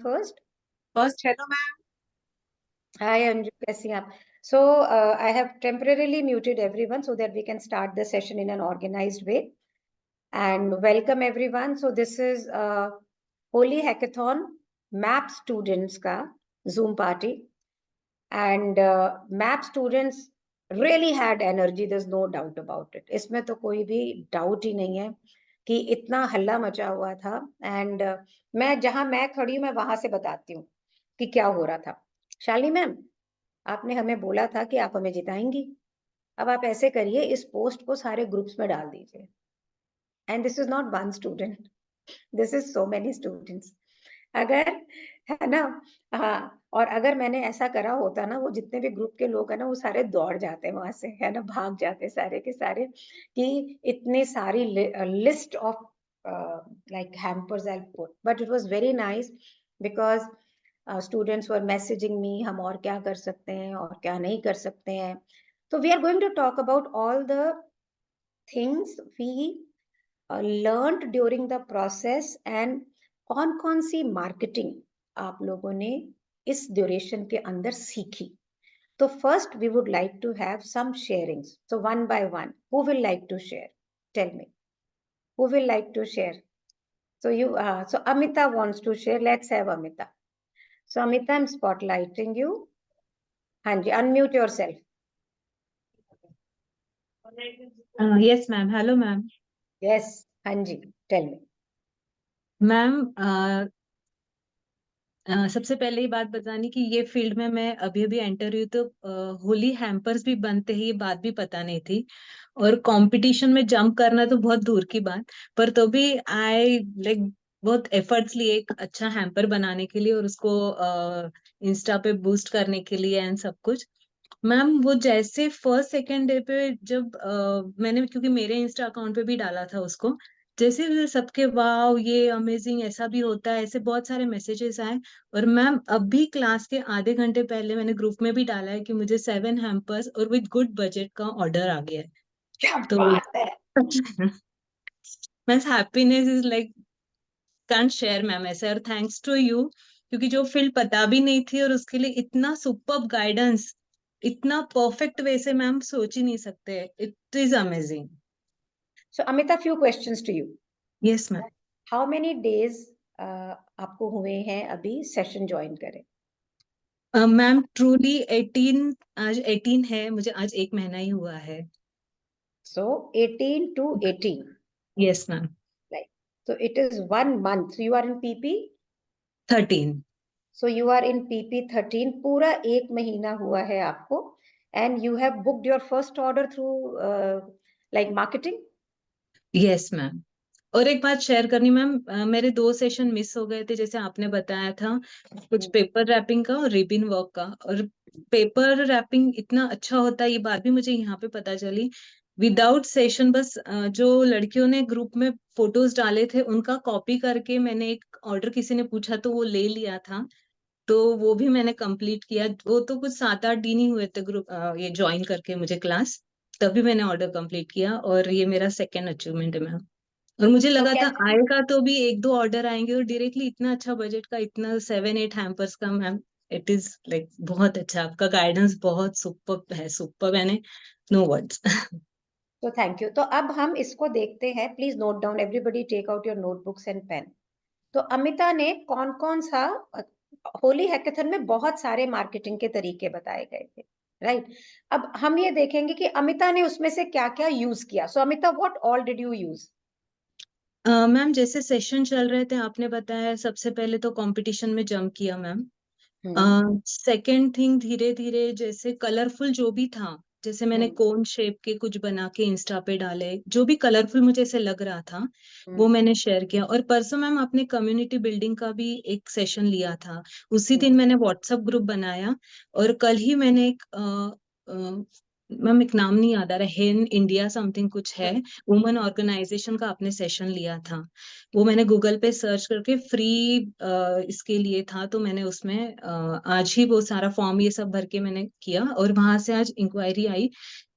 first. First, hello ma'am. Hi Anju, कैसी हैं आप? So I have temporarily muted everyone so that we can start the session in an organized way. And welcome everyone. So this is Holy Hackathon MAP students का Zoom party. And MAP students really had energy. There's no doubt about it. इसमें तो कोई भी doubt ही नहीं है कि इतना हल्ला मचा हुआ था. And मैं जहां मैं खड़ी हूँ मैं वहां से बताती हूँ कि क्या हो रहा था. शालिनी मैम, आपने हमें बोला था कि आप हमें जिताएंगी. अब आप ऐसे करिए, इस पोस्ट को सारे ग्रुप्स में डाल दीजिए. And this is not one student, this is so many students. अगर, है ना, हाँ, और अगर मैंने ऐसा करा होता ना, वो जितने भी ग्रुप के लोग हैं ना, वो सारे दौड़ जाते वहां से, है ना, भाग जाते सारे के सारे कि इतनी सारी list of like hampers I'll put. But it was very nice because students were messaging me, हम और क्या कर सकते हैं और क्या नहीं कर सकते हैं. So we are going to talk about all the things we learned during the process and कौन सी marketing आप लोगों ने इस duration के अंदर सीखी. So first we would like to have some sharings. So one by one, who will like to share? Tell me. Who will like to share? So so Amita wants to share. Let's have Amita. So Amita, I'm spotlighting you. Hanji, unmute yourself. Yes, ma'am. Hello, ma'am. Yes, Hanji, tell me. Ma'am, सबसे पहले ही बात बतानी कि ये field में मैं अभी अभी एंटर हुई, तो होली हैम्पर्स भी बनते हैं ये बात भी पता नहीं थी. और कंपटीशन में जंप करना तो बहुत दूर की बात, पर तो भी आई लाइक बहुत एफर्ट्स लिए एक अच्छा हैम्पर बनाने के लिए और उसको इंस्टा पे बूस्ट करने के लिए एंड सब कुछ. मैम, वो जैसे फर्स्ट सेकेंड डे पे जब मैंने, क्योंकि मेरे इंस्टा अकाउंट पे भी डाला था उसको, जैसे सबके वाव ये अमेजिंग, ऐसा भी होता है, ऐसे बहुत सारे मैसेजेस आए. और मैम, अभी क्लास के आधे घंटे पहले मैंने ग्रुप में भी डाला है कि मुझे 7 हैम्पर्स और विद गुड बजट का ऑर्डर आ गया है. क्या तो बात है. Ma'am, happiness is like can't share ma'am ऐसे. और थैंक्स टू यू, क्योंकि जो फील्ड पता भी नहीं थी और उसके लिए इतना सुपर्ब गाइडेंस, इतना परफेक्ट वे से मैम सोच ही नहीं सकते. It is amazing. So Amita, few questions to you. Yes ma'am. How many days आपको हुए हैं अभी सेशन ज्वाइन करें? मैम, ट्रूली 18, आज 18 है, मुझे आज 1 महीना ही हुआ है. So 18 to 18. Yes ma'am. Right. So it is 1 month. So you are in PP? 13. So you are in PP 13. पूरा 1 महीना हुआ है आपको. And you have booked your first order through like marketing? Yes ma'am. और एक बात share करनी ma'am, मेरे 2 सेशन मिस हो गए थे, जैसे आपने बताया था, कुछ पेपर रैपिंग का और रिबिन वर्क का. और पेपर रैपिंग इतना अच्छा होता है ये बात भी मुझे यहाँ पे पता चली. विदाउट सेशन बस जो लड़कियों ने ग्रुप में फोटोज डाले थे उनका कॉपी करके मैंने एक ऑर्डर, किसी ने पूछा तो वो ले लिया था, तो वो भी मैंने कंप्लीट किया. वो तो कुछ 7-8 दिन ही हुए थे ग्रुप ये ज्वाइन करके मुझे क्लास, तभी मैंने ऑर्डर कंप्लीट किया. और ये मेरा सेकेंड अचीवमेंट है मैम. और मुझे लगा था आएगा तो भी 1-2 ऑर्डर आएंगे, और डायरेक्टली इतना अच्छा बजट का, इतना 7-8 हैम्पर्स का मैम. इट इज लाइक बहुत अच्छा, आपका गाइडेंस बहुत सुपर्ब है, सुपर्ब, यानी नो वर्ड्स. तो थैंक यू. तो अब हम इसको देखते हैं. Please note down, everybody take out your notebooks and pen. तो अमिता ने कौन सा, होली हैकेथन में बहुत सारे मार्केटिंग के तरीके बताए गए थे, राइट? अब हम ये देखेंगे कि अमिता ने उसमें से क्या क्या यूज किया. So Amita, what all did you use? Ma'am, जैसे सेशन चल रहे थे आपने बताया, सबसे पहले तो कंपटीशन में जंप किया मैम. सेकेंड थिंग, धीरे धीरे जैसे कलरफुल जो भी था, जैसे मैंने कोन शेप के कुछ बना के इंस्टा पे डाले, जो भी कलरफुल मुझे ऐसे लग रहा था वो मैंने शेयर किया. और परसों मैम आपने कम्युनिटी बिल्डिंग का भी एक सेशन लिया था, उसी दिन मैंने व्हाट्सएप ग्रुप बनाया. और कल ही मैंने एक मैम, एक नाम नहीं याद आ रहा, हेन इंडिया समथिंग कुछ है, वुमन ऑर्गेनाइजेशन का आपने सेशन लिया था. वो मैंने गूगल पे सर्च करके फ्री इसके लिए था, तो मैंने उसमें आज ही वो सारा फॉर्म ये सब भर के मैंने किया. और वहां से आज इंक्वायरी आई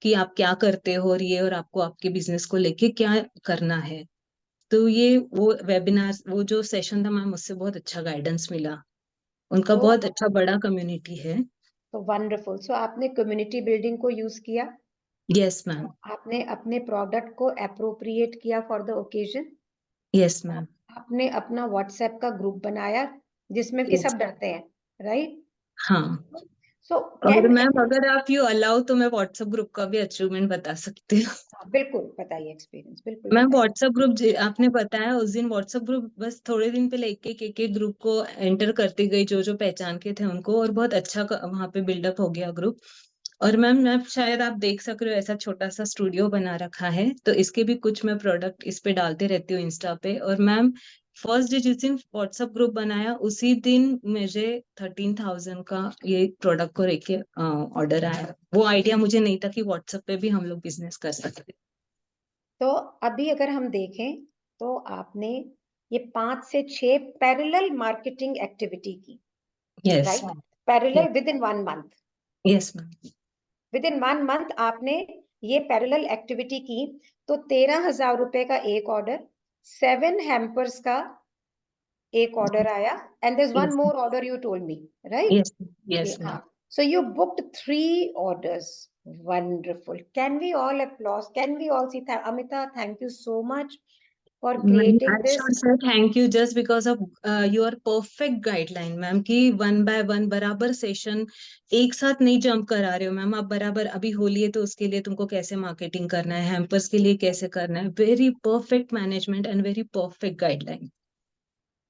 कि आप क्या करते हो और ये, और आपको आपके बिजनेस को लेके क्या करना है. तो ये वो वेबिनार, वो जो सेशन था मैम, उससे बहुत अच्छा गाइडेंस मिला। उनका तो बहुत अच्छा बड़ा कम्युनिटी है। तो वंडरफुल। सो आपने कम्युनिटी बिल्डिंग को यूज किया, यस मैम। आपने अपने प्रोडक्ट को अप्रोप्रिएट किया for the occasion, yes ma'am. आपने अपना व्हाट्सएप का ग्रुप बनाया जिसमें कि यस। सब डरते हैं, राइट? हाँ। सो और कैन, मैम अगर आप यू अलाउ तो मैं व्हाट्सएप ग्रुप का भी अचीवमेंट बता सकती हूँ। बिल्कुल बताइए एक्सपीरियंस, बिल्कुल मैम बताइए। व्हाट्सएप ग्रुप आपने बताया उस दिन, व्हाट्सएप ग्रुप बस थोड़े दिन पहले एक एक ग्रुप को एंटर करती गई, जो जो पहचान के थे उनको, और बहुत अच्छा वहां पे बिल्डअप हो गया ग्रुप। और मैम शायद आप देख सक रहे हो, ऐसा छोटा सा स्टूडियो बना रखा है, तो इसके भी कुछ मैं प्रोडक्ट इस पे डालते रहती हूँ इंस्टा पे। और मैम फर्स्ट डे जिस दिन व्हाट्सएप ग्रुप बनाया, उसी दिन मुझे 13,000 का ये प्रोडक्ट को लेके ऑर्डर आया। वो आइडिया मुझे नहीं था कि व्हाट्सएप पे भी हम लोग बिजनेस कर सकते। तो अभी अगर हम देखें तो आपने ये 5 से 6 पैरेलल मार्केटिंग एक्टिविटी की, yes. Right? Parallel with in 1 month, yes ma'am. With in 1 month आपने ये पैरेलल एक्टिविटी की। तो 13,000 रुपए का एक ऑर्डर, 7 हैम्पर्स का एक ऑर्डर आया, and there is one yes. More order you told me, right? Yes. Yes हाँ, ma'am. so you booked 3 orders. Wonderful. Can we all applaud? Can we all see that? Amita, thank you so much for ma'am creating I this. Should say thank you just because of your perfect guideline ma'am, कि 1 bye 1 बराबर session एक साथ नहीं jump करा रहे हो ma'am आप। बराबर अभी होली है तो उसके लिए तुमको कैसे मार्केटिंग करना है, हैम्पर्स के लिए कैसे करना है, very perfect management and very perfect guideline.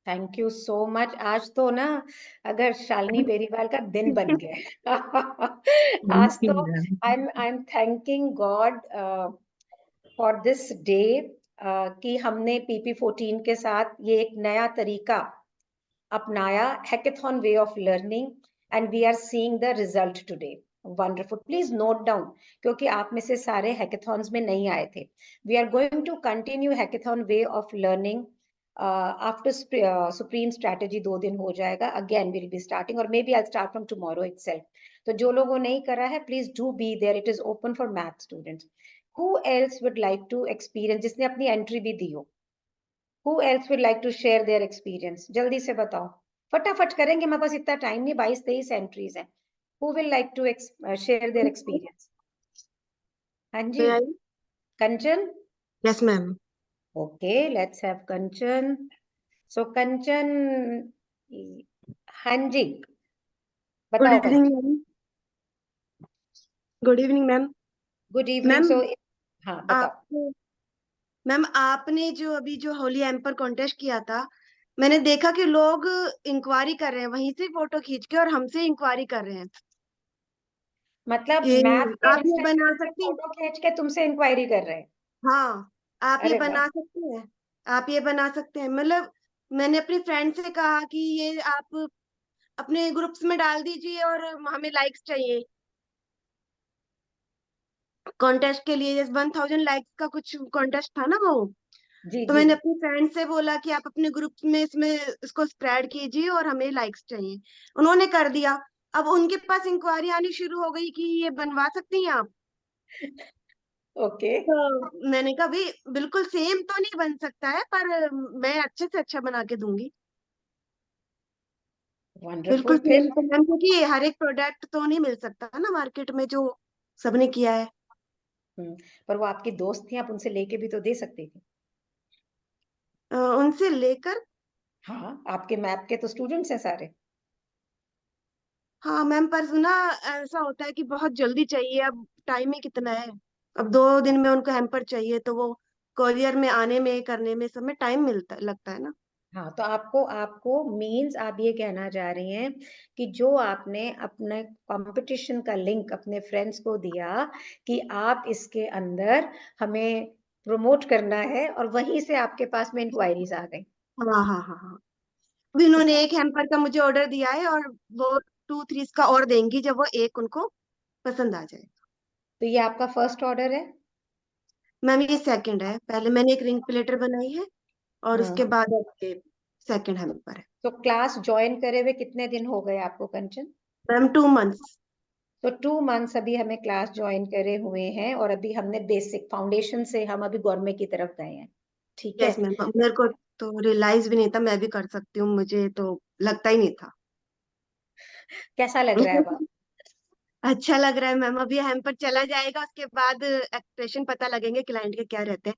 Thank you so much. आज तो ना, अगर शालिनी बेरीवाल का दिन बन गया। थैंक आज यू तो ma'am. I am thanking God for this day, कि हमने PP14 के साथ ये एक नया तरीका अपनाया, hackathon way of learning, and we are seeing the result today. Wonderful. Please note down, क्योंकि आप में से सारे हैकेथॉन्स में नहीं आए थे। We are going to continue hackathon way of learning after supreme strategy. 2 दिन हो जाएगा, अगेन विल बी स्टार्टिंग, और may be I start from tomorrow itself. तो जो लोगों ने नहीं करा है, please do be there, it is open for math students. Who else would like to experience, जिसने अपनी एंट्री भी दी हो? Who else would like to share their experience? जल्दी से बताओ, फटाफट करेंगे, मेरे पास इतना टाइम नहीं, 22-23 एंट्रीज हैं। Who will like to share their experience? हाँ जी, May I? Kanchan. Yes, ma'am. Okay, let's have Kanchan. So कंचन, हाँ जी, Good बताओ। evening, ma'am. Good evening, ma'am. Good evening. Ma'am so हाँ बताओ। आप मैम आपने जो अभी जो होली एम्पर कॉन्टेस्ट किया था, मैंने देखा कि लोग इंक्वायरी कर रहे हैं वहीं से फोटो खींच के, और हमसे इंक्वायरी कर रहे हैं मतलब कि मैथ के आप ये बना इंस्ट्रक्टर से सकती हैं। फोटो खींच के तुमसे इंक्वायरी कर रहे हैं? हाँ, आप ये अरे वाह। बना सकते हैं, आप ये बना सकते हैं। मतलब मैंने अपनी फ्रेंड से कहा कि ये आप अपने ग्रुप्स में डाल दीजिए और हमें लाइक्स चाहिए कॉन्टेस्ट के लिए। 1000 लाइक्स का कुछ कॉन्टेस्ट था ना वो। जी तो जी। मैंने अपनी फ्रेंड से बोला कि आप अपने ग्रुप में इसमें इसको स्प्रेड कीजिए और हमें लाइक्स चाहिए। उन्होंने कर दिया। अब उनके पास इंक्वायरी आनी शुरू हो गई कि ये बनवा सकती हैं आप। ओके, तो मैंने कहा भाई बिल्कुल सेम तो नहीं बन सकता है, पर मैं अच्छे से अच्छा बना के दूंगी। बिल्कुल वंडरफुल। सेम फिर तो मैम, क्योंकि हर एक प्रोडक्ट तो नहीं मिल सकता ना मार्केट में जो सबने किया है। पर वो आपकी दोस्त थी, आप उनसे लेके भी तो दे सकती थी। उनसे लेकर। हाँ, आपके मैप के तो स्टूडेंट्स हैं सारे। हाँ मैम, पर ना ऐसा होता है कि बहुत जल्दी चाहिए, अब टाइम ही कितना है। अब 2 दिन में उनको हैम्पर चाहिए, तो वो कोरियर में आने में करने में सब में टाइम मिलता लगता है ना। हाँ, तो आपको आपको मीन्स आप ये कहना चाह रही हैं कि जो आपने अपने कंपटीशन का लिंक अपने फ्रेंड्स को दिया कि आप इसके अंदर हमें प्रमोट करना है, और वहीं से आपके पास में इंक्वायरीज आ गई। हाँ हाँ हाँ हाँ। अभी तो उन्होंने एक हैम्पर का मुझे ऑर्डर दिया है, और वो 2-3 का और देंगी जब वो एक उनको पसंद आ जाए। ये आपका फर्स्ट ऑर्डर है? मैम ये सेकंड है, पहले मैंने एक रिंग प्लेटर बनाई है, और उसके हाँ। बाद अब ये सेकंड हैम्पर है। तो क्लास ज्वाइन करे हुए कितने दिन हो गए आपको, कंचन? Ma'am 2 months. तो 2 मंथ्स अभी हमें क्लास ज्वाइन करे हुए हैं, और अभी हमने बेसिक फाउंडेशन से हम अभी गवर्नमेंट की तरफ गए हैं। ठीक है? यस मैम, मेरे को तो रियलाइज भी नहीं था मैं भी कर सकती हूँ, मुझे तो लगता ही नहीं था। कैसा लग रहा है अब? अच्छा लग रहा है मैम। अभी हैम्पर चला जाएगा, उसके बाद एक्सप्रेशन पता लगेंगे क्लाइंट के क्या रहते हैं।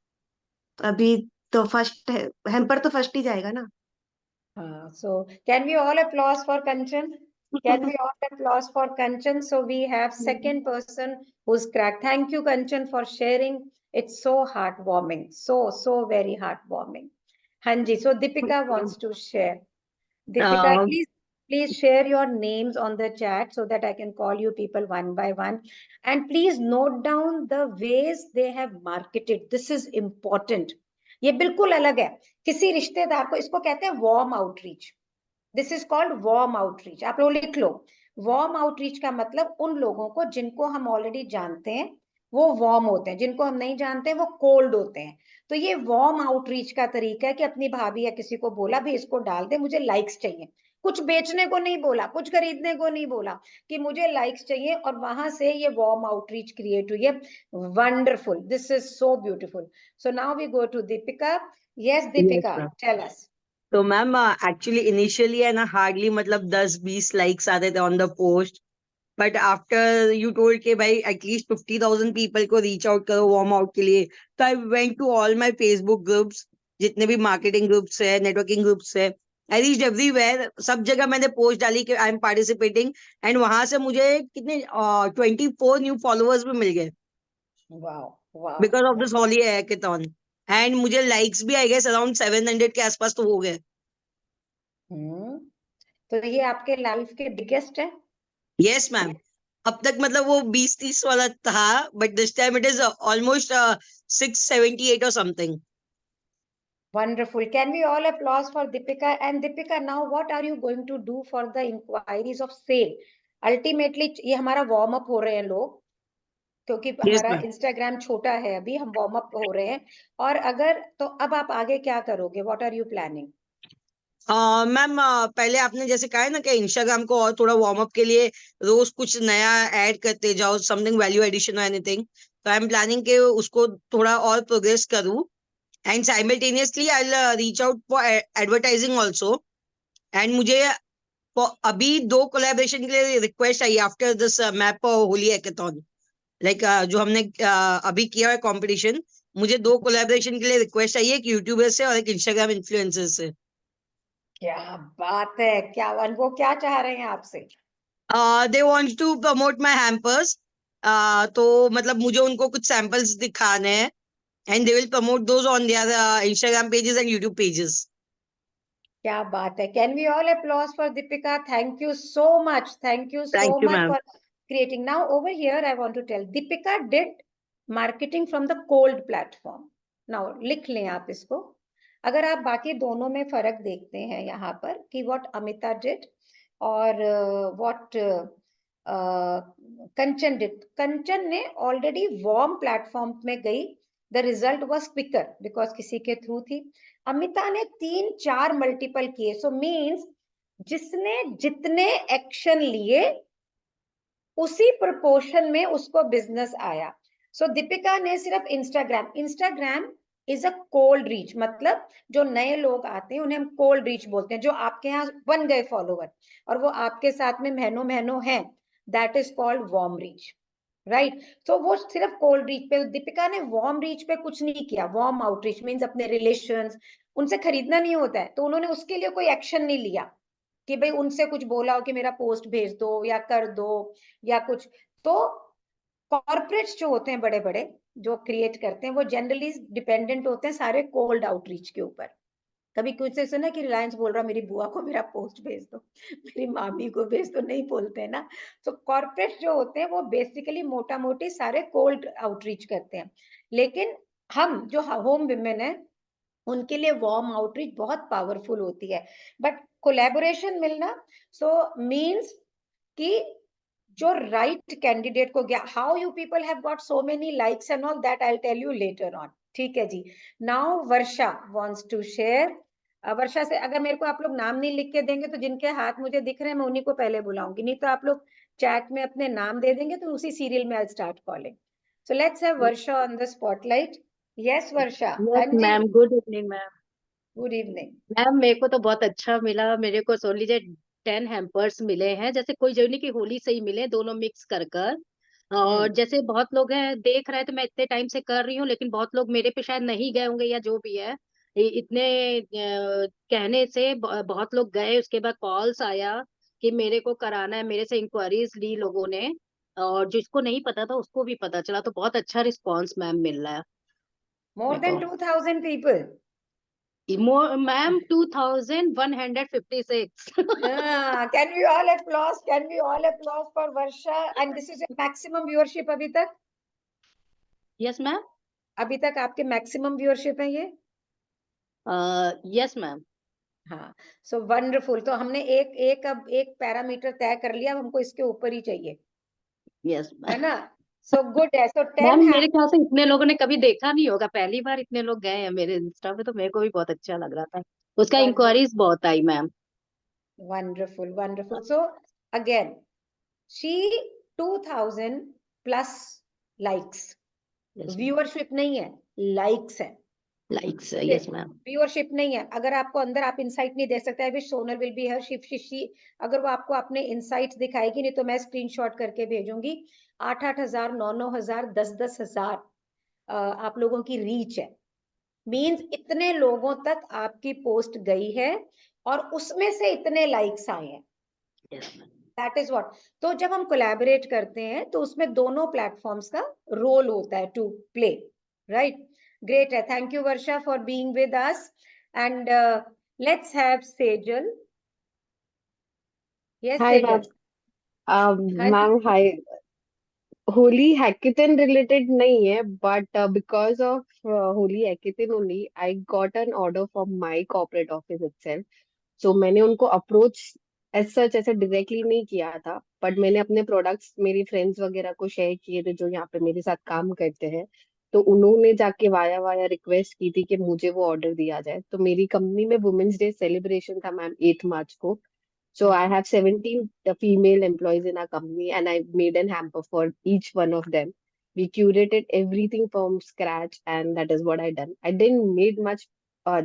अभी तो फर्स्ट है, हैम्पर तो फर्स्ट ही जाएगा ना। So can we all applause for Kanchan? Can we all applause for Kanchan? So we have second person who's cracked. Thank you, Kanchan, for sharing. It's so heartwarming. So very heartwarming. Hanji, so Deepika wants to share. Deepika, Uh, please share your names on the chat so that I can call you people one by one. And please note down the ways they have marketed. This is important. ये बिल्कुल अलग है। किसी रिश्तेदार को, इसको कहते हैं warm outreach. This is called warm outreach. आप लोग लिख लो। वार्म आउटरीच का मतलब उन लोगों को जिनको हम ऑलरेडी जानते हैं वो वार्म होते हैं, जिनको हम नहीं जानते वो कोल्ड होते हैं। तो ये वार्म आउटरीच का तरीका है कि अपनी भाभी या किसी को बोला भी इसको डाल दे, मुझे लाइक्स चाहिए। कुछ बेचने को नहीं बोला, कुछ खरीदने को नहीं बोला, कि मुझे लाइक्स चाहिए, और वहां से ये वार्म आउटरीच क्रिएट हुई है। Wonderful, this is so beautiful. So now we go to Deepika. Yes yes, Deepika, ma'am. Tell us. तो मैम एक्चुअली इनिशियली है ना हार्डली मतलब 10-20 लाइक्स आते थे on the post, but after you told के भाई एटलीस्ट 50,000 पीपल को रीच आउट करो वार्म आउट के लिए, तो I went to all my Facebook groups, जितने भी मार्केटिंग ग्रुप्स है, नेटवर्किंग ग्रुप्स है, आई रीच्ड एवरीवेयर, सब जगह मैंने पोस्ट डाली कि आई एम पार्टिसिपेटिंग, एंड वहां से मुझे कितने 24 न्यू फॉलोअर्स भी मिल गए wow wow. Because of this holy hackathon, and मुझे लाइक्स भी आई गेस अराउंड 700 के आसपास तो हो गए। तो ये आपके लाइफ के बिगेस्ट है? यस मैम, अब तक मतलब वो 20-30 वाला था, but this time it is almost 678 और something. Wonderful. Can we all applause for Deepika? And Deepika, now what are you going to do for the inquiries of sale? Ultimately, ये हमारा warm up हो रहे हैं लोग, क्योंकि yes हमारा ma'am. Instagram छोटा है, अभी हम वार्म अप हो रहे हैं। और अगर तो अब आप आगे क्या करोगे? What are you planning? Ma'am पहले आपने जैसे कहा है ना कि इंस्टाग्राम को और थोड़ा वार्म अप के लिए रोज कुछ नया ऐड करते जाओ, समथिंग वैल्यू एडिशन और एनीथिंग, तो आई एम प्लानिंग के उसको थोड़ा और प्रोग्रेस करूँ, and simultaneously I will reach out for advertising also, and मुझे अभी 2 कोलैबोरेशन के लिए request I after this map Holi hackathon, like जो हमने अभी किया है कंपटीशन, मुझे 2 कोलैबोरेशन के लिए रिक्वेस्ट आई है, एक यूट्यूबर से और एक इंस्टाग्राम इन्फ्लुएंसर से। क्या बात है! क्या वो क्या चाह रहे हैं आपसे? They want to promote my hampers, तो मतलब मुझे उनको कुछ सैंपल्स दिखाने हैं, and they will promote those on their Instagram pages and YouTube pages. क्या बात है! Can we all applause for Deepika? Thank you so much. Thank you so thank you much ma'am. for creating. Now over here, I want to tell Deepika did marketing from the cold platform. Now लिख लें आप इसको। अगर आप बाकी दोनों में फर्क देखते हैं यहाँ पर कि what अमिता did और what कंचन did. कंचन ने ऑलरेडी वार्म प्लेटफॉर्म में गई, the result was quicker because किसी के थ्रू थी। अमिता ने 3-4 मल्टीपल किए, सो मीन्स जिसने जितने एक्शन लिए उसी प्रोपोर्शन में उसको बिजनेस आया। सो दीपिका ने सिर्फ Instagram is a cold reach, मतलब जो नए लोग आते हैं उन्हें हम कोल्ड रीच बोलते हैं, जो आपके यहाँ बन गए फॉलोवर और वो आपके साथ में महीनों महीनों हैं, that is called warm reach, right? तो वो सिर्फ कोल्ड रीच पे, दीपिका ने वार्म रीच पे कुछ नहीं किया। वार्म आउटरीच मीन्स अपने रिलेशंस, उनसे खरीदना नहीं होता है, तो उन्होंने उसके लिए कोई एक्शन नहीं लिया कि भाई उनसे कुछ बोला हो कि मेरा पोस्ट भेज दो या कर दो या कुछ। तो कॉर्पोरेट्स जो होते हैं बड़े बड़े जो क्रिएट करते हैं वो जनरली डिपेंडेंट होते हैं सारे कोल्ड आउटरीच के ऊपर। कभी कुछ से सुना कि रिलायंस बोल रहा मेरी बुआ को मेरा पोस्ट भेज दो, मेरी मामी को भेज दो, नहीं बोलते हैं ना। तो कॉर्पोरेट जो होते हैं वो बेसिकली मोटा मोटी सारे कोल्ड आउटरीच करते हैं, लेकिन हम जो होम विमेन है उनके लिए वार्म आउटरीच बहुत पावरफुल होती है। बट कोलैबोरेशन मिलना सो मीन्स कि जो राइट कैंडिडेट को गया, how you people have got so many likes and all that I will tell you later on. ठीक है जी। Now Varsha wants to share. Varsha से अगर मेरे को आप लोग नाम नहीं लिख के देंगे तो जिनके हाथ मुझे दिख रहे हैं मैं उन्हीं को पहले बुलाऊंगी, नहीं तो आप लोग चैट में अपने नाम दे देंगे तो उसी सीरियल में I start calling. So let's have Varsha on the spotlight. Yes, Varsha. Yes Anji, ma'am, good evening ma'am. good evening. Ma'am मेरे को तो बहुत अच्छा मिला, मेरे को सोच लीजिए 10 हैम्पर्स मिले हैं, जैसे कोई जरूरी नहीं कि होली से ही मिले, दोनों मिक्स कर कर। और हम्म, जैसे बहुत लोग हैं देख रहे हैं, तो मैं इतने टाइम से कर रही हूँ, लेकिन बहुत लोग मेरे पे शायद नहीं गए होंगे या जो भी है। इतने कहने से बहुत लोग गए, उसके बाद कॉल्स आया कि मेरे को कराना है, मेरे से इंक्वायरीज ली लोगों ने, और जिसको नहीं पता था उसको भी पता चला, तो बहुत अच्छा रिस्पॉन्स मैम मिल रहा है more मेरे than को। 2000 people. Ma'am 2156। Can we all applause? Can we all applause for Varsha? And this is your maximum viewership अभी तक? Yes ma'am. अभी तक आपके maximum viewership है ये? Yes ma'am. हाँ, so wonderful. तो हमने अब एक पैरामीटर तय कर लिया, अब हमको इसके ऊपर ही चाहिए, यस है मैम। ना? So good है. So 10 मैम मेरे ख्याल से इतने लोगों ने कभी देखा नहीं होगा, पहली बार इतने लोग गए हैं मेरे इंस्टा पे, तो मेरे को भी बहुत अच्छा लग रहा था, उसका wonderful, इंक्वायरीज बहुत आई ma'am. wonderful, wonderful. So again, she 2000 plus likes. Viewership नहीं है, likes है. Likes, Okay, yes ma'am. Viewership नहीं है। अगर आपको अंदर आप इंसाइट नहीं दे सकते, I wish Sonal will be here, shift अगर वो आपको अपने इंसाइट्स दिखाएगी, नहीं तो मैं स्क्रीनशॉट करके भेजूंगी। 8,000, 9,000, 10,000 आप लोगों की रीच है, मींस इतने लोगों तक आपकी पोस्ट गई है और उसमें से इतने लाइक्स आए हैं। Yes ma'am. That is what. तो जब हम कोलैबोरेट करते हैं तो उसमें दोनों प्लेटफॉर्म्स का रोल होता है to play, right? Great. Thank you, Varsha, for being with us. And let's have Sejal. Yes, Hi, ma'am. Sejal. Hi. Ma'am, hi. Holi hackathon related नहीं है, but because of Holi hackathon only I got an order from my corporate office itself. So मैंने उनको approach as such ऐसे directly नहीं किया था, but मैंने अपने प्रोडक्ट्स मेरी फ्रेंड्स वगैरह को शेयर किए थे जो यहाँ पे मेरे साथ काम करते हैं। तो उन्होंने जाके वाया वाया रिक्वेस्ट की थी कि मुझे वो ऑर्डर दिया जाए। तो मेरी कंपनी में वुमेन्स डे सेलिब्रेशन था मैम 8 मार्च को। So I have 17 female employees in our company, and I made an hamper for each one of them. We curated everything from scratch, and that is what I done. I didn't made much,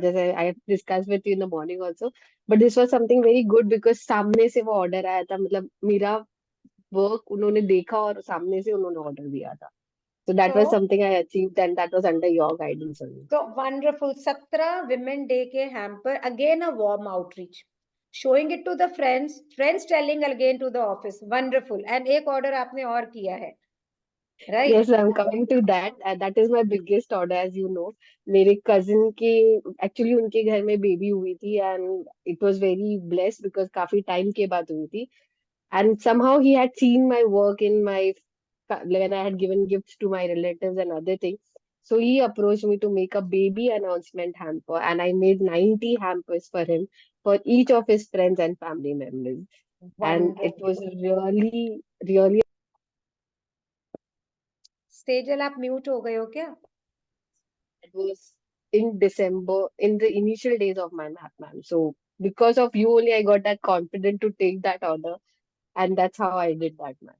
just I discussed with you in the morning also, but this was something very good because सामने से वो order आया था, मतलब मेरा work उन्होंने देखा और सामने से उन्होंने order दिया था. So that was So, something I achieved, and that was under your guidance only. so wonderful. 17 Women Day के hamper, again a warm outreach. Showing it to the friends, friends telling again to the office. Wonderful. And एक order आपने और किया है, right? Yes, I'm coming to that. That is my biggest order, as you know. मेरे cousin की actually उनके घर में बेबी हुई थी, and it was very blessed because काफी time के बाद हुई थी. And somehow he had seen my work in my when I had given gifts to my relatives and other things. So he approached me to make a baby announcement hamper, and I made 90 hampers for him for each of his friends and family members. And it was Wonderful. really, really. Sejal आप mute हो गए हो क्या? It was in December, in the initial days of my math, ma'am. So because of you only, I got that confident to take that order, and that's how I did that, ma'am.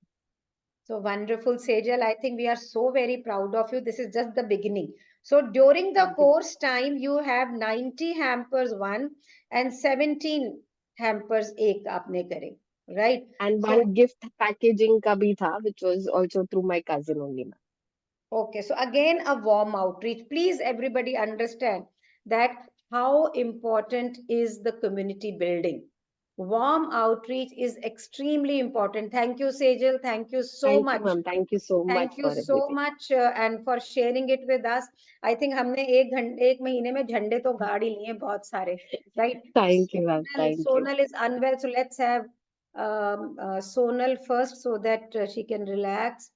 So wonderful, Sejal. I think we are so very proud of you. This is just the beginning. So during the Thank you. course time, you have 90 hampers one and 17 hampers एक आपने करे, right? And So, one gift packaging ka bhi tha, which was also through my cousin only, ma'am. okay. So again, a warm outreach. Please, everybody understand that how important is the community building. Warm outreach is extremely important. Thank you, Sejal. Thank you so Thank you, much. ma'am. Thank you so much Thank you for so everything. much and for sharing it with us. I think हमने एक महीने में झंडे तो गाड़ ही लिए हैं बहुत सारे, right? Thank you, ma'am. Thank you. Sonal is unwell, so let's have Sonal first so that she can relax.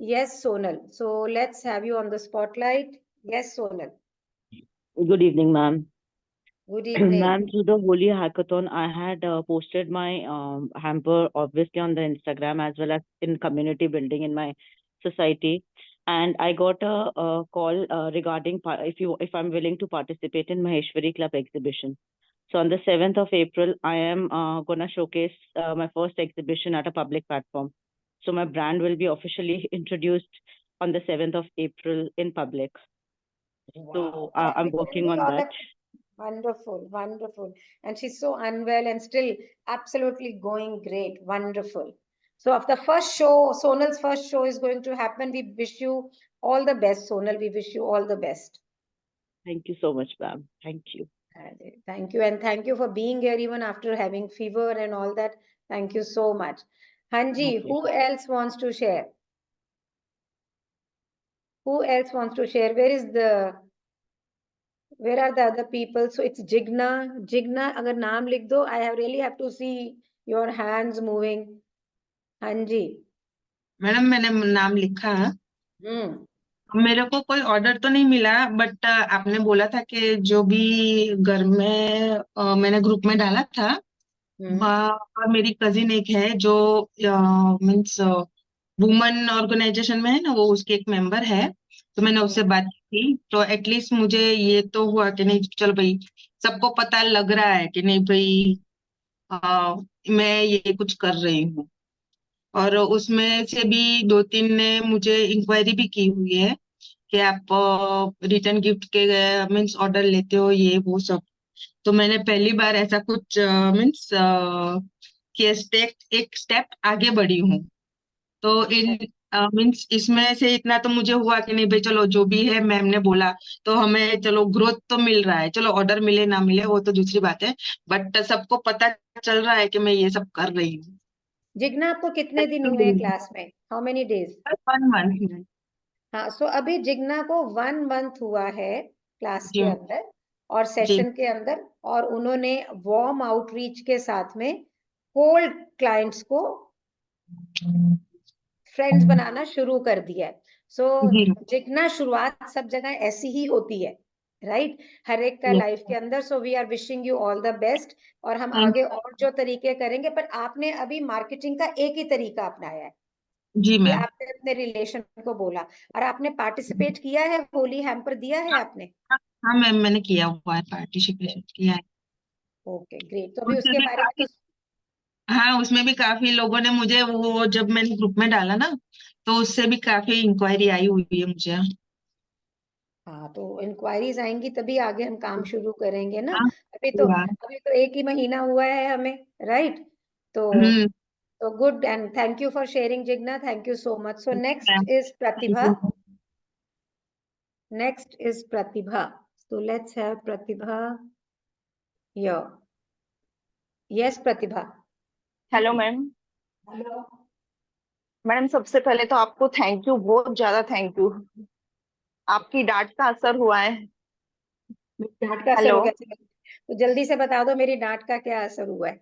Yes, Sonal. So let's have you on the spotlight. Yes, Sonal. Good evening, ma'am. Good evening. Ma'am, through the Holy Hackathon, I had posted my hamper obviously on the Instagram as well as in community building in my society, and I got a call regarding if I'm willing to participate in Maheshwari Club exhibition. So on the 7th of April, I am gonna showcase my first exhibition at a public platform. So my brand will be officially introduced on the 7th of April in public. So I'm working on All that. of- Wonderful, wonderful. And she's so unwell and still absolutely going great. Wonderful. So of the first show, Sonal's first show is going to happen. We wish you all the best, Sonal. We wish you all the best. Thank you so much, ma'am. Thank you. Thank you. And thank you for being here even after having fever and all that. Thank you so much. Hanji, Okay. who else wants to share? Who else wants to share? Where are the other people? So it's Jigna. Jigna, अगर नाम लिख दो, I really have to see your hands moving. Hanji. Madam मैंने नाम लिखा है। हम्म मेरे को कोई ऑर्डर तो नहीं मिला, बट आपने बोला था कि जो भी घर में मैंने ग्रुप में डाला था, हम्म और मेरी कजिन एक है जो मीन्स वुमेन ऑर्गेनाइजेशन में है ना, वो उसकी एक मेंबर है। तो मैंने उससे बात की, तो एटलीस्ट मुझे ये तो हुआ कि नहीं, चलो भाई, सबको पता लग रहा है कि नहीं भाई, मैं ये कुछ कर रही हूँ। और उसमें से भी 2-3 ने मुझे इंक्वायरी भी की हुई है कि आप रिटर्न गिफ्ट के मीन्स ऑर्डर लेते हो, ये वो सब। तो मैंने पहली बार ऐसा कुछ मीन्स कि एक स्टेप आगे बढ़ी हूँ। तो इन मीन्स इसमें से इतना तो मुझे हुआ कि नहीं भाई, चलो जो भी है, मैम ने बोला तो हमें चलो ग्रोथ तो मिल रहा है। चलो ऑर्डर मिले ना मिले वो तो दूसरी बात है, बट सबको पता चल रहा है कि मैं ये सब कर रही हूँ। जिग्ना, आपको कितने दिन हुए हैं क्लास में? How many days? 1 मंथ। हाँ, सो अभी जिग्ना को 1 मंथ हुआ है क्लास जी के अंदर और जी सेशन के अंदर, और उन्होंने वार्म आउटरीच के साथ में कोल्ड क्लाइंट्स को फ्रेंड्स बनाना शुरू कर दिया है। सो जी जिग्ना, शुरुआत सब जगह ऐसी ही होती है, राइट? हर एक का जी। लाइफ के अंदर। So we are wishing you all the best, और हम थैंक आगे और जो तरीके करेंगे। पर आपने अभी मार्केटिंग का एक ही तरीका अपनाया है जी कि मैम। आपने अपने रिलेशन को बोला, और आपने पार्टिसिपेट किया है, होली हैम्पर दिया है आपने? हाँ मैम, मैंने किया हुआ है, पार्टिसिपेशन किया है। Okay, great. तो अभी उसमें उसके भी बारे में काफी तो हाँ, उसमें भी काफी लोगों ने मुझे, वो जब मैंने ग्रुप में डाला ना, तो उससे भी काफी इंक्वायरी आई हुई है मुझे। हाँ, तो इंक्वायरीज आएंगी तभी आगे हम काम शुरू करेंगे ना। हाँ हाँ। अभी तो एक ही महीना हुआ है हमें, राइट? हम्म। तो good, and thank you for sharing Jigna, thank you so much. So next is Pratibha. Next is Pratibha. So let's have Pratibha here. Yes, Pratibha. Hello ma'am. Hello. Madam सबसे पहले तो आपको थैंक यू, बहुत ज्यादा thank you. आपकी डांट का असर हुआ है। डांट का असर हेलो हो गया? चलो, तो जल्दी से बता दो मेरी डांट का क्या असर हुआ है।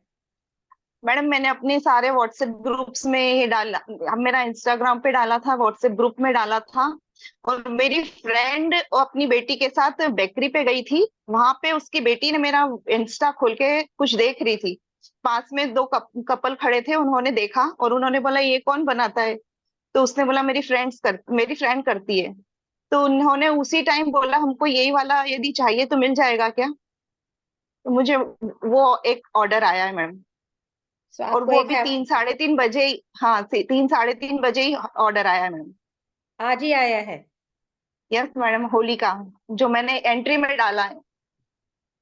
मैडम, मैंने अपने सारे व्हाट्सएप ग्रुप्स में ये डाला, मेरा इंस्टाग्राम पे डाला था, व्हाट्सएप ग्रुप में डाला था। और मेरी फ्रेंड अपनी बेटी के साथ बेकरी पे गई थी, वहां पे उसकी बेटी ने मेरा इंस्टा खोल के कुछ देख रही थी। पास में दो कपल खड़े थे, उन्होंने देखा और उन्होंने बोला ये कौन बनाता है। तो उसने बोला मेरी फ्रेंड करती है। तो उन्होंने उसी टाइम बोला हमको यही वाला यदि चाहिए तो मिल जाएगा क्या। तो मुझे वो एक ऑर्डर आया है मैम। सो और आपको वो एक भी 3-3:30 बजे ही, हाँ 3-3:30 बजे ही ऑर्डर आया है मैम। आज ही आया है? यस मैडम, होली का जो मैंने एंट्री में डाला है।